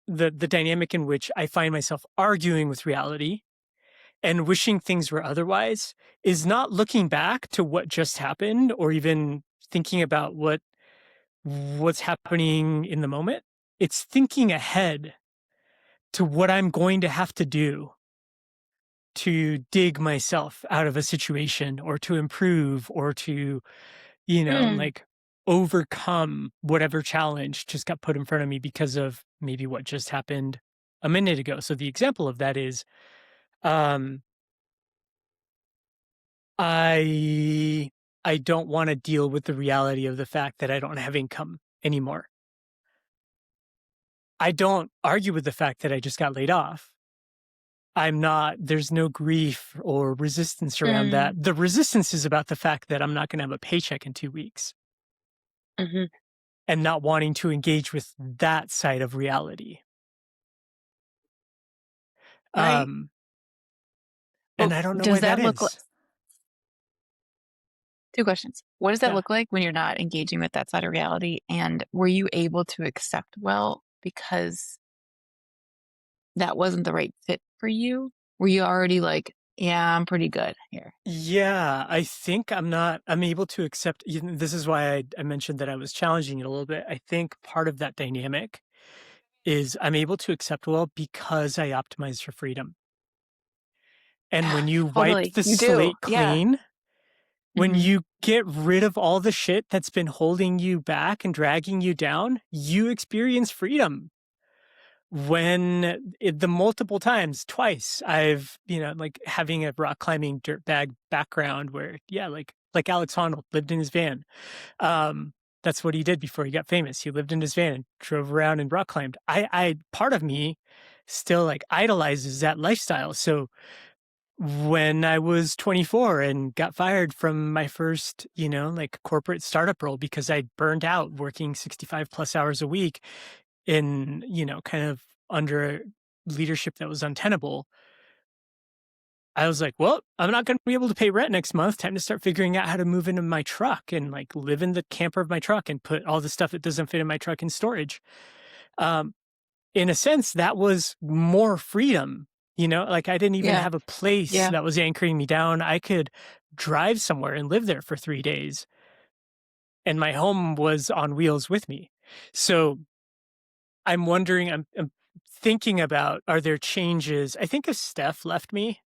the dynamic in which I find myself arguing with reality and wishing things were otherwise is not looking back to what just happened, or even thinking about what's happening in the moment. It's thinking ahead to what I'm going to have to do to dig myself out of a situation, or to improve, or to, mm, like overcome whatever challenge just got put in front of me because of maybe what just happened a minute ago. So the example of that is, um, I I don't want to deal with the reality of the fact that I don't have income anymore. I don't argue with the fact that I just got laid off. There's no grief or resistance around that. mm, The resistance is about the fact that I'm not going to have a paycheck in 2 weeks, mhm. and not wanting to engage with that side of reality. Right. Um, Well, and I don't know does why that that look like, is. two questions. What does that Yeah. look like when you're not engaging with that side of reality? And were you able to accept well because that wasn't the right fit for you? Were you already like, yeah, I'm pretty good here? Yeah, I think I'm able to accept. This is why I mentioned that I was challenging it a little bit. I think part of that dynamic is I'm able to accept well because I optimize for freedom. And when you wipe Totally. the You do. slate Yeah. clean, when Hmm. you get rid of all the shit that's been holding you back and dragging you down, you experience freedom. the multiple times, twice, I've, like having a rock climbing dirtbag background where, yeah, like Alex Honnold lived in his van. Um, that's what he did before he got famous. He lived in his van and drove around and rock climbed. Part of me still like idolizes that lifestyle. So when I was 24 and got fired from my first, like corporate startup role because I burned out working 65 plus hours a week in, kind of under leadership that was untenable, I was like, well, I'm not going to be able to pay rent next month. Time to start figuring out how to move into my truck and like live in the camper of my truck and put all the stuff that doesn't fit in my truck in storage. Um, in a sense, that was more freedom. Like I didn't even Yeah. have a place Yeah. that was anchoring me down. I could drive somewhere and live there for 3 days, and my home was on wheels with me. So I'm wondering, I'm thinking about, are there changes? I think if Steph left me,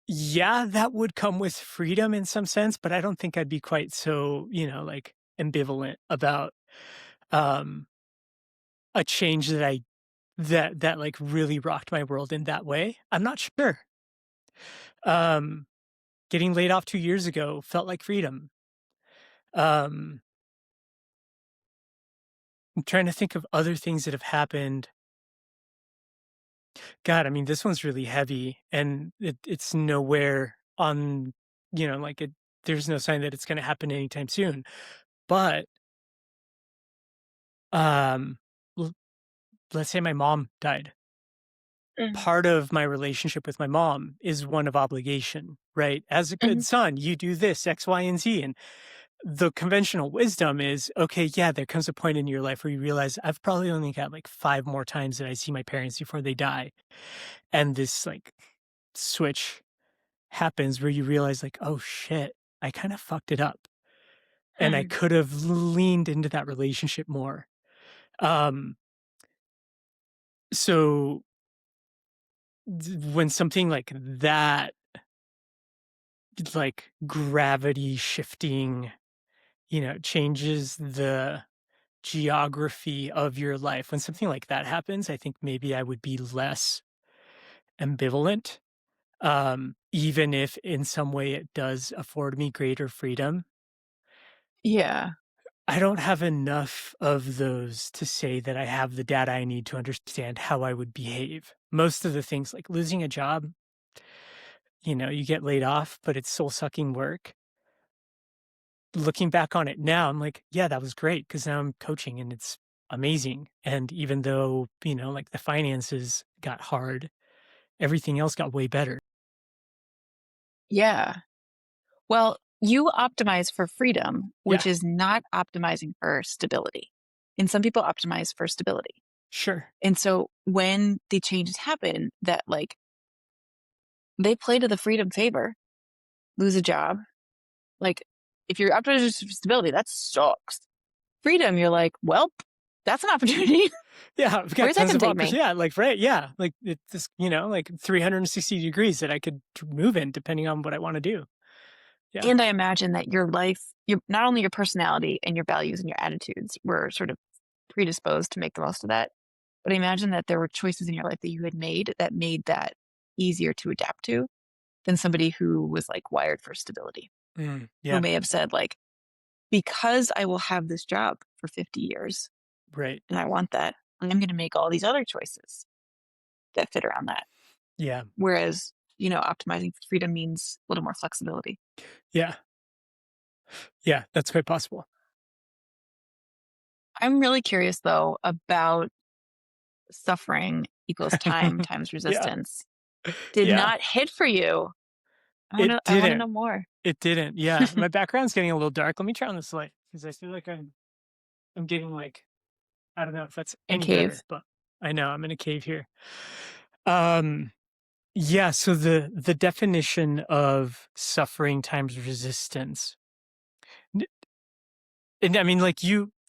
yeah, that would come with freedom in some sense, but I don't think I'd be quite so, like ambivalent about um a change that like really rocked my world in that way. I'm not sure. Um Getting laid off 2 years ago felt like freedom. Um I'm trying to think of other things that have happened. God, I mean, this one's really heavy and it's nowhere on, like there's no sign that it's going to happen anytime soon. But um l- let's say my mom died. Mhm. Part of my relationship with my mom is one of obligation, right? As a good Mhm. son, you do this, X, Y, and Z. And the conventional wisdom is, okay, yeah, there comes a point in your life where you realize I've probably only got like 5 more times that I see my parents before they die. And this like switch happens where you realize like, oh shit, I kind of fucked it up. And I Mhm. could have leaned into that relationship more. Um, so when something like that, like gravity shifting, changes the geography of your life. When something like that happens, I think maybe I would be less ambivalent, even if in some way it does afford me greater freedom. Yeah. I don't have enough of those to say that I have the data I need to understand how I would behave. Most of the things like losing a job, you get laid off, but it's soul sucking work. Looking back on it now, I'm like, yeah, that was great because now I'm coaching and it's amazing. And even though, like the finances got hard, everything else got way better. Yeah. Well, you optimize for freedom, Yeah, which is not optimizing for stability. And some people optimize for stability. sure. And so when the changes happen that like they play to the freedom favor, lose a job, like if you're optimizing for stability, that sucks. Freedom, you're like, well, that's an opportunity. Yeah, I've got Where's that tons going of to take me? opportunity. Yeah, like, right. Yeah. Like it's just, like 360 degrees that I could move in depending on what I want to do. Yeah. And I imagine that your life, your not only your personality and your values and your attitudes were sort of predisposed to make the most of that, but I imagine that there were choices in your life that you had made that easier to adapt to than somebody who was like wired for stability, who Yeah. may have said like, because I will have this job for 50 years Right. and I want that, I'm going to make all these other choices that fit around that. Yeah. Whereas, optimizing for freedom means a little more flexibility. Yeah. Yeah. That's quite possible. I'm really curious though about suffering equals time times Yeah. resistance did Yeah. not hit for you. It I want to didn't. know more. It didn't. Yeah. My background's getting a little dark. Let me turn on this light because I feel like I'm getting like, I don't know if that's In any cave. better, but I know I'm in a cave here. Um, yeah. So the definition of suffering times resistance. And I mean, like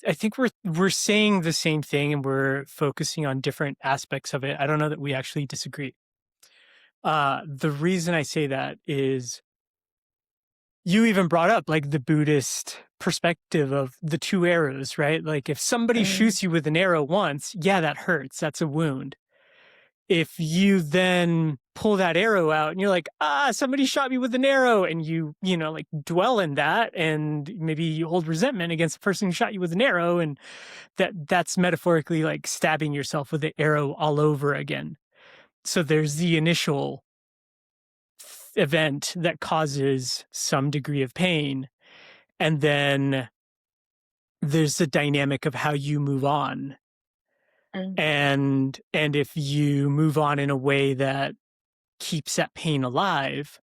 I think we're saying the same thing and we're focusing on different aspects of it. I don't know that we actually disagree. The reason I say that is you even brought up like the Buddhist perspective of the two arrows, right? Like if somebody Mm, shoots you with an arrow once, yeah, that hurts. That's a wound. If you then pull that arrow out and you're like, somebody shot me with an arrow, and you know, like dwell in that, and maybe you hold resentment against the person who shot you with an arrow, and that's metaphorically like stabbing yourself with the arrow all over again. So there's the initial event that causes some degree of pain, and then there's the dynamic of how you move on. mm, And if you move on in a way that keeps that pain alive,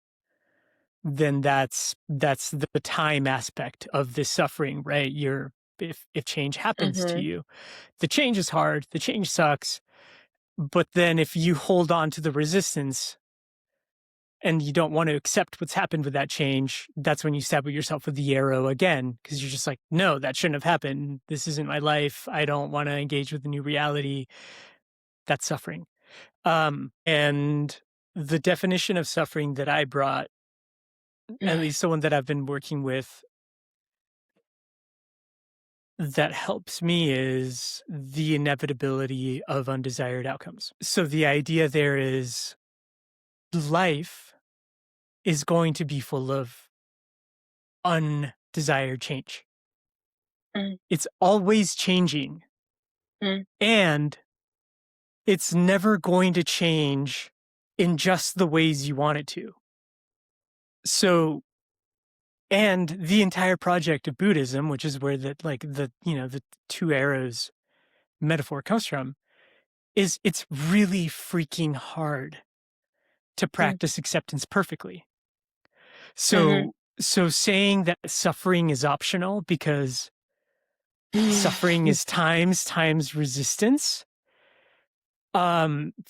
then that's the time aspect of this suffering, right? You're if change happens to mhm, you, the change is hard, the change sucks, but then if you hold on to the resistance and you don't want to accept what's happened with that change, that's when you stab yourself with the arrow again, because you're just like, no, that shouldn't have happened. This isn't my life. I don't want to engage with the new reality. That's suffering. And the definition of suffering that I brought, at mm, least the one that I've been working with, that helps me is the inevitability of undesired outcomes. So the idea there is life is going to be full of undesired change. mm, It's always changing, mm, and it's never going to change in just the ways you want it to. So, and the entire project of Buddhism, which is where the two arrows metaphor comes from, is it's really freaking hard to mm, practice acceptance perfectly. mhm. So saying that suffering is optional because suffering is times resistance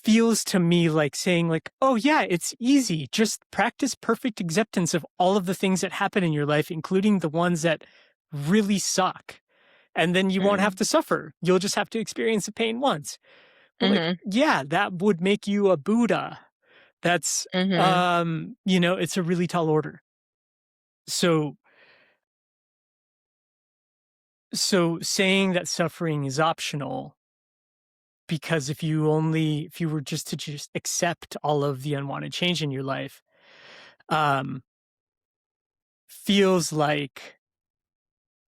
feels to me like saying like, oh yeah, it's easy, just practice perfect acceptance of all of the things that happen in your life, including the ones that really suck, and then you won't have Mm, to suffer. You'll just have to experience the pain once. Well, like, mhm, yeah, that would make you a Buddha. That's mhm, it's a really tall order. So so saying that suffering is optional, because if you were just to just accept all of the unwanted change in your life, um, feels like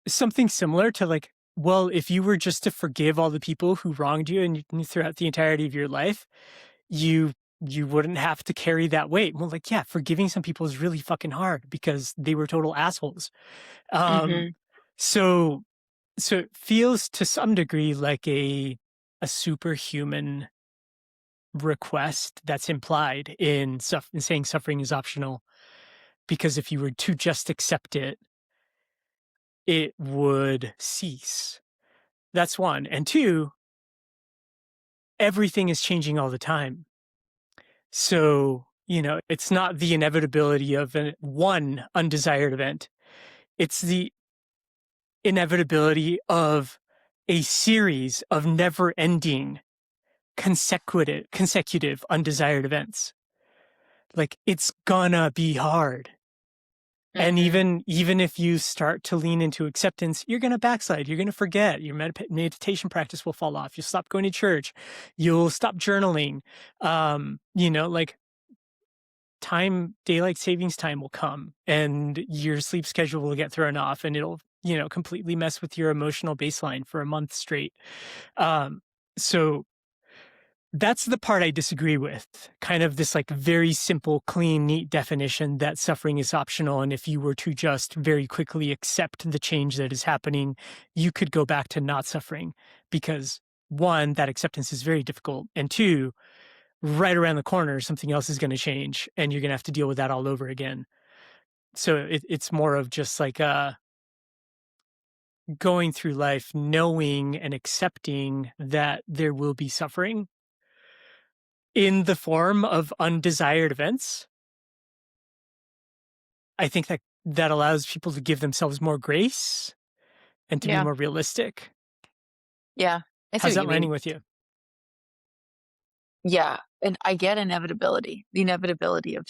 something similar to like, well, if you were just to forgive all the people who wronged you throughout the entirety of your life, you you wouldn't have to carry that weight. Well, like, yeah, forgiving some people is really fucking hard because they were total assholes. Um, mhm, so so it feels to some degree like a superhuman request that's implied in saying suffering is optional, because if you were to just accept it, it would cease. That's one. And two, everything is changing all the time. So, it's not the inevitability of one undesired event. It's the inevitability of a series of never ending consecutive undesired events. Like, it's gonna be hard. And mhm, even if you start to lean into acceptance, you're going to backslide. You're going to forget. Your meditation practice will fall off. You'll stop going to church. You'll stop journaling. Like daylight savings time will come, and your sleep schedule will get thrown off, and it'll completely mess with your emotional baseline for a month straight. Um, so that's the part I disagree with. Kind of this like very simple, clean, neat definition that suffering is optional. And if you were to just very quickly accept the change that is happening, you could go back to not suffering, because one, that acceptance is very difficult. And two, right around the corner, something else is going to change and you're going to have to deal with that all over again. So it's more of just like going through life knowing and accepting that there will be suffering in the form of undesired events. I think that allows people to give themselves more grace and to be yeah, more realistic. yeah. I see How's what that you mean. landing with you? Yeah, and I get the inevitability of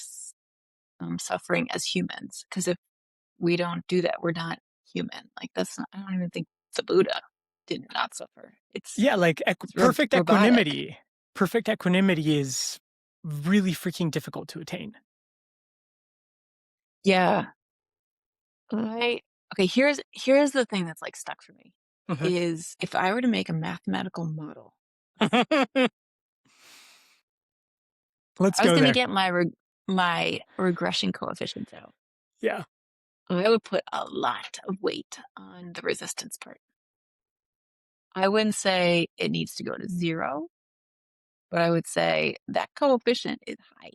suffering as humans. Because if We don't do that. We're not human. Like that's not, I don't even think the Buddha did not suffer. Yeah, like It's perfect robotic. equanimity. Perfect equanimity is really freaking difficult to attain. Yeah. I okay, here's the thing that's like stuck for me Mhm. is if I were to make a mathematical model, Let's I was go going to there. get my regression coefficients out. Yeah. I would put a lot of weight on the resistance part. I wouldn't say it needs to go to 0, but I would say that coefficient is high.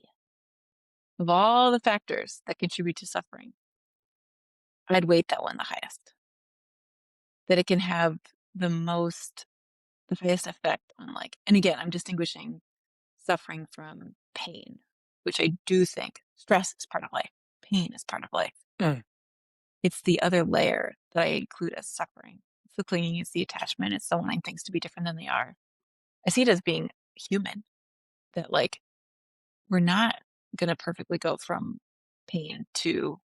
Of all the factors that contribute to suffering, I'd weight that one the highest. That it can have the most the highest effect on like, and again, I'm distinguishing suffering from pain, which I do think stress is part of life. Pain is part of life. Mm. It's the other layer that I include as suffering. It's the clinging, it's the attachment, it's the wanting things to be different than they are. I see it as being human, that like we're not going to perfectly go from pain to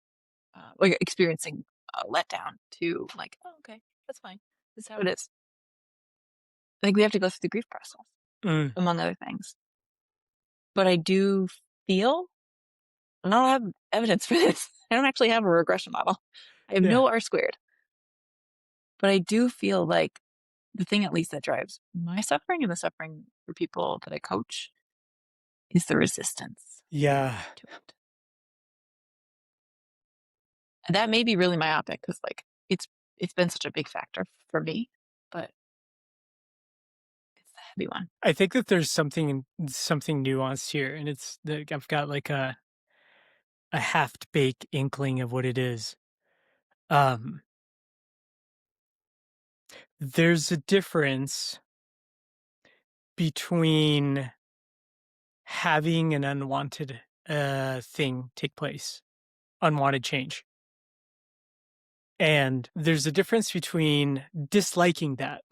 like experiencing a letdown to like, oh, okay, that's fine. This is how it is. Like we have to go through the grief process, Mm. among other things. But I do feel, I don't have evidence for this. I don't actually have a regression model. I have Yeah. no R squared. But I do feel like the thing, at least, that drives my suffering and the suffering for people that I coach is the resistance Yeah. to it. And that may be really myopic because, like, it's been such a big factor for me, but it's the heavy one. I think that there's something nuanced here, and it's that I've got like a half-baked inkling of what it is. Um, there's a difference between having an unwanted thing take place, unwanted change. And there's a difference between disliking that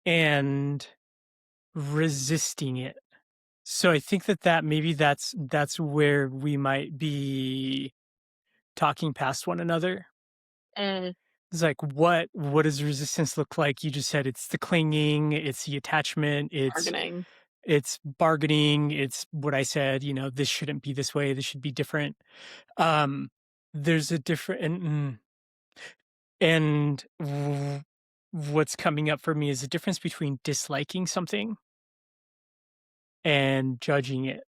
and resisting it. So I think that maybe that's where we might be talking past one another. Mm. It's like what does resistance look like? You just said it's the clinging, it's the attachment, Bargaining. it's bargaining, it's what I said, this shouldn't be this way, this should be different. Um there's a different and what's coming up for me is the difference between disliking something and judging it.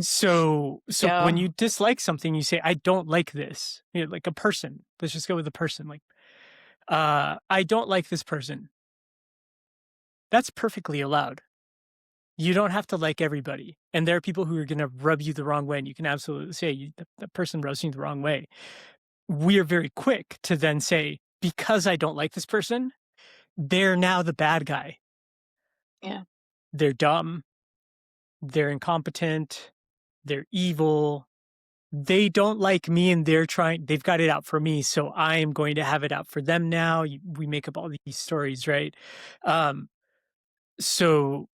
So when Yeah. you dislike something, you say, "I don't like this." Like a person. Let's just go with a person. Like, I don't like this person. That's perfectly allowed. You don't have to like everybody. And there are people who are going to rub you the wrong way. And you can absolutely say, that person rubs me the wrong way. We are very quick to then say, because I don't like this person, they're now the bad guy. Yeah. They're dumb. They're incompetent. They're evil. They don't like me and they've got it out for me. So I am going to have it out for them now. We make up all these stories, right? Um, so,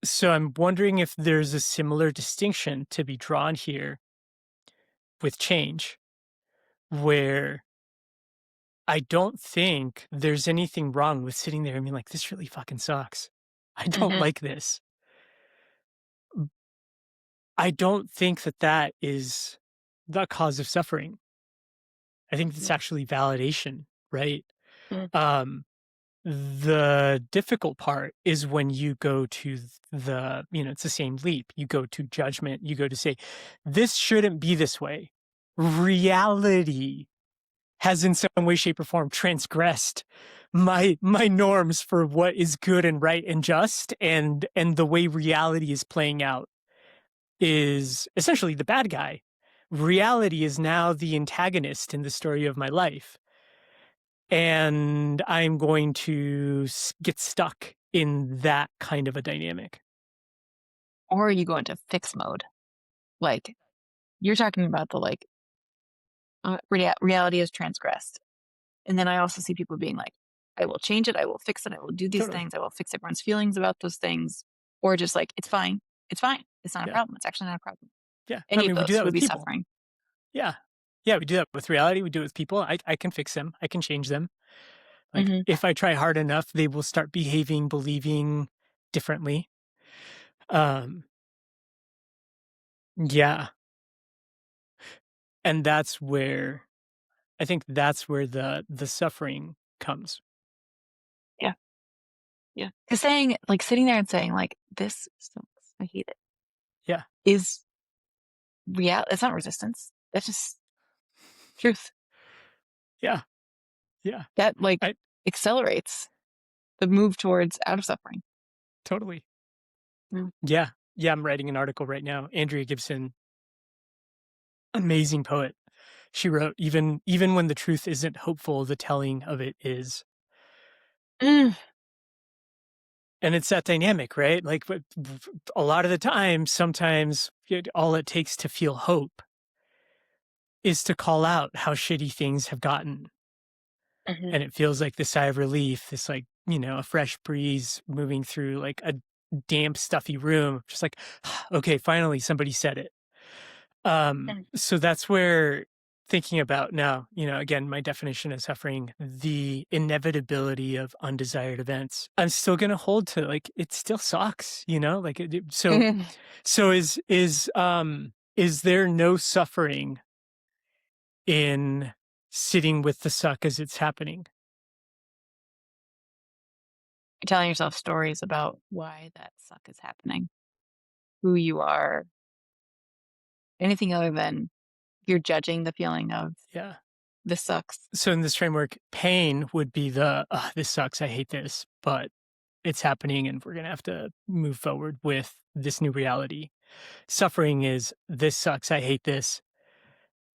so I'm wondering if there's a similar distinction to be drawn here with change, where I don't think there's anything wrong with sitting there and being like, this really fucking sucks. I don't Hmm. like this. I don't think that is the cause of suffering. I think it's actually validation, right? Mm. Um, the difficult part is when you go to it's the same leap. You go to judgment. You go to say, this shouldn't be this way. Reality has in some way, shape, or form transgressed my norms for what is good and right and just, and the way reality is playing out is essentially the bad guy. Reality is now the antagonist in the story of my life. And I'm going to get stuck in that kind of a dynamic. Or you go into fix mode. Like you're talking about the like reality is transgressed. And then I also see people being like, I will change it, I will fix it, I will do these Totally. things, I will fix everyone's feelings about those things. Or just like, it's fine. It's fine. It's not a Yeah. problem. It's actually not a problem. Yeah. I Any of mean, we do those that would with be people. suffering. Yeah. Yeah, we do that with reality, we do it with people. I can fix them, I can change them. Like, Hmm. if I try hard enough, they will start behaving, believing differently. Um, yeah, and that's where I think that's where the suffering comes. Yeah. Yeah. Because saying, like, sitting there and saying, like, this sucks, I hate it, Yeah, is real. It's not resistance. That's just truth. yeah, yeah. That, like, I accelerates the move towards out of suffering. totally. Mm. Yeah, yeah, I'm writing an article right now. Andrea Gibson, amazing poet. She wrote, "Even when the truth isn't hopeful, the telling of it is." Mm. And it's that dynamic, right? Like, but a lot of the time, sometimes all it takes to feel hope is to call out how shitty things have gotten. Mhm. And it feels like this sigh of relief, this like, a fresh breeze moving through like a damp, stuffy room. Just like, okay, finally somebody said it. Mm. So that's where thinking about now, again, my definition of suffering, the inevitability of undesired events. I'm still going to hold to like it still sucks, like so Mhm. so is there no suffering in sitting with the suck as it's happening? You're telling yourself stories about why that suck is happening, who you are, anything other than you're judging the feeling of Yeah. this sucks. So in this framework, pain would be the this sucks, I hate this, but it's happening and we're gonna have to move forward with this new reality. Suffering is this sucks, I hate this,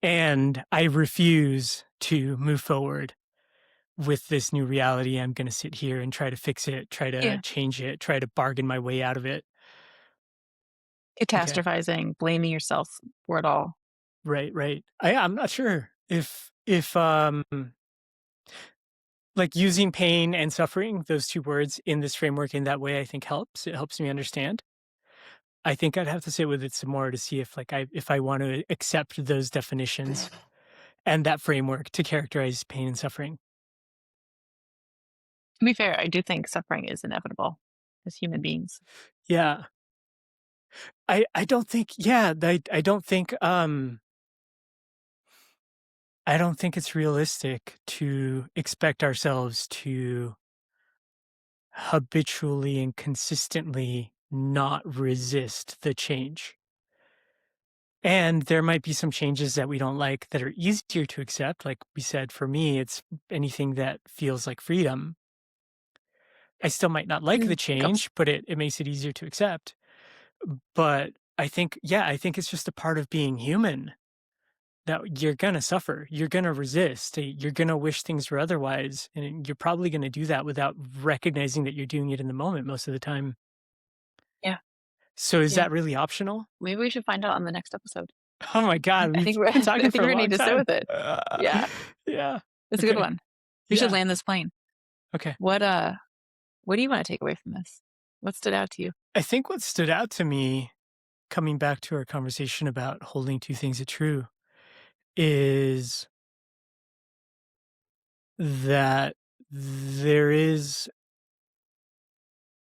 and I refuse to move forward with this new reality. I'm gonna sit here and try to fix it, try to Yeah. change it, try to bargain my way out of it. Okay. Catastrophizing, blaming yourself for it all. Right, right. I'm not sure if like using pain and suffering, those two words in this framework in that way, I think helps. It helps me understand. I think I'd have to sit with it some more to see if I want to accept those definitions and that framework to characterize pain and suffering. To be fair, I do think suffering is inevitable as human beings. Yeah. I don't think yeah, I don't think it's realistic to expect ourselves to habitually and consistently not resist the change. And there might be some changes that we don't like that are easier to accept. Like we said, for me, it's anything that feels like freedom. I still might not like the Goes. change, but it makes it easier to accept. But I think it's just a part of being human that you're going to suffer. You're going to resist. You're going to wish things were otherwise. And you're probably going to do that without recognizing that you're doing it in the moment most of the time. Yeah. So is Yeah. that really optional? Maybe we should find out on the next episode. Oh my God, I we've think we're been I talking think for we're a gonna need long to sit time. with it. Yeah. Yeah. It's a good Okay. one. We should Yeah. land this plane. Okay. What do you wanna take away from this? What stood out to you? I think what stood out to me coming back to our conversation about holding two things at true is that there is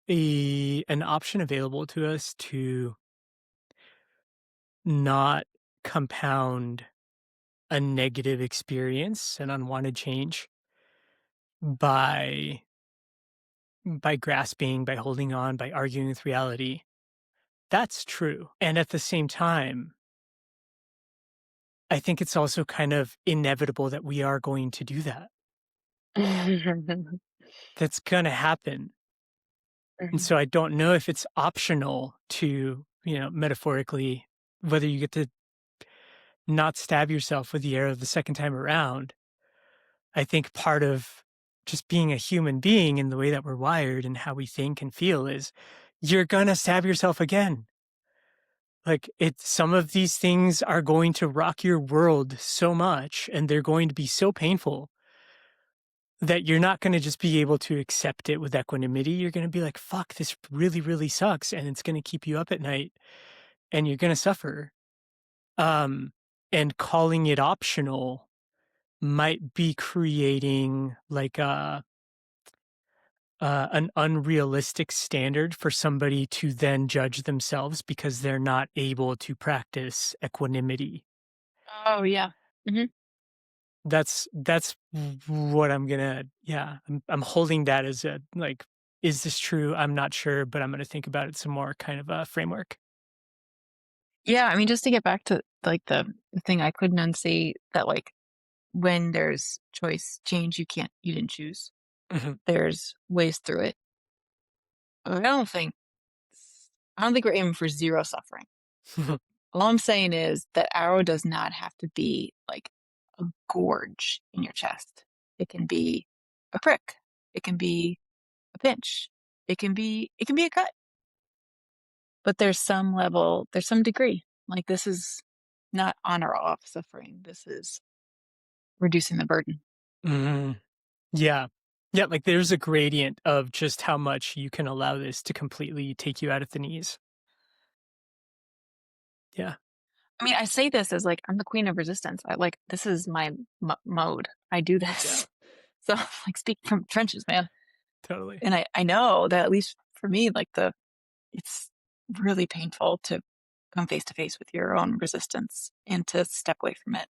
an option available to us to not compound a negative experience, an unwanted change by grasping, by holding on, by arguing with reality. That's true. And at the same time, I think it's also kind of inevitable that we are going to do that. Mhm. That's going to happen. And so I don't know if it's optional to, metaphorically, whether you get to not stab yourself with the arrow the second time around. I think part of just being a human being in the way that we're wired and how we think and feel is you're going to stab yourself again. Like some of these things are going to rock your world so much and they're going to be so painful that you're not going to just be able to accept it with equanimity. You're going to be like, fuck, this really, really sucks. And it's going to keep you up at night and you're going to suffer. Um, and calling it optional might be creating like an unrealistic standard for somebody to then judge themselves because they're not able to practice equanimity. Oh, yeah. Hmm. That's what I'm gonna, yeah, I'm holding that as a, like, is this true? I'm not sure, but I'm gonna think about it some more kind of a framework. Yeah, I mean, just to get back to like the thing I couldn't unsee that like when there's choice, change, you didn't choose. Mhm. There's ways through it. I don't think we're aiming for zero suffering. All I'm saying is that arrow does not have to be like a gorge in your chest. It can be a prick. It can be a pinch. It can be a cut. But there's some level, there's some degree. Like this is not on or off suffering. This is reducing the burden. Mhm. Yeah. Yeah, like, there's a gradient of just how much you can allow this to completely take you out at the knees. Yeah. I mean, I say this as like I'm the queen of resistance. I like this is my mode. I do Yeah. this. So like speak from trenches, man. Totally. And I know that at least for me, like it's really painful to come face to face with your own resistance and to step away from it.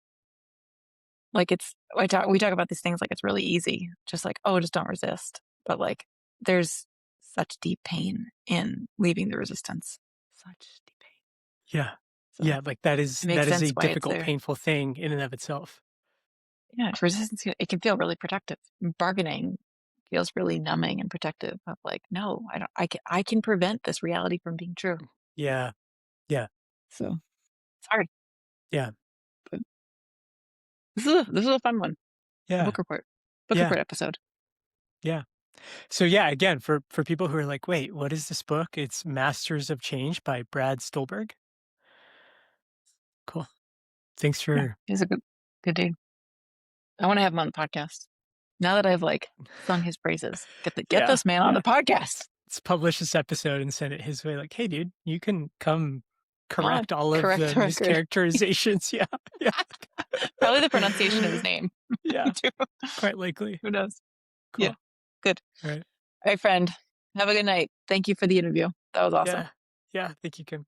Like we talk about these things like it's really easy, just like, oh, just don't resist. But like there's such deep pain in leaving the resistance. Such deep pain. Yeah. So Yeah, like, it makes that is a sense why it's difficult, there. painful thing in and of itself. Yeah, resistance, it can feel really protective. Bargaining feels really numbing and protective of like, no, I don't, I can prevent this reality from being true. Yeah. Yeah. So it's hard, Yeah. but this is a fun one. A Yeah. book Yeah. report episode. Yeah. So, yeah, again, for people who are like, "Wait, what is this book?" It's Masters of Change by Brad Stulberg. Cool. Thanks Yeah, for he's a good dude. I want to have him on the podcast. Now that I've like sung his praises, get yeah, this man on the yeah. podcast. Let's publish this episode and send it his way, like, "Hey, dude, you can come Come on, correct all of correct the the record. mischaracterizations." Yeah, yeah, Probably the pronunciation of his name. yeah, Too. quite likely. Who knows? Yeah, Cool. good. Alright. All right, friend. Have a good night. Thank you for the interview. That was awesome. Yeah. Yeah, thank you, Kim.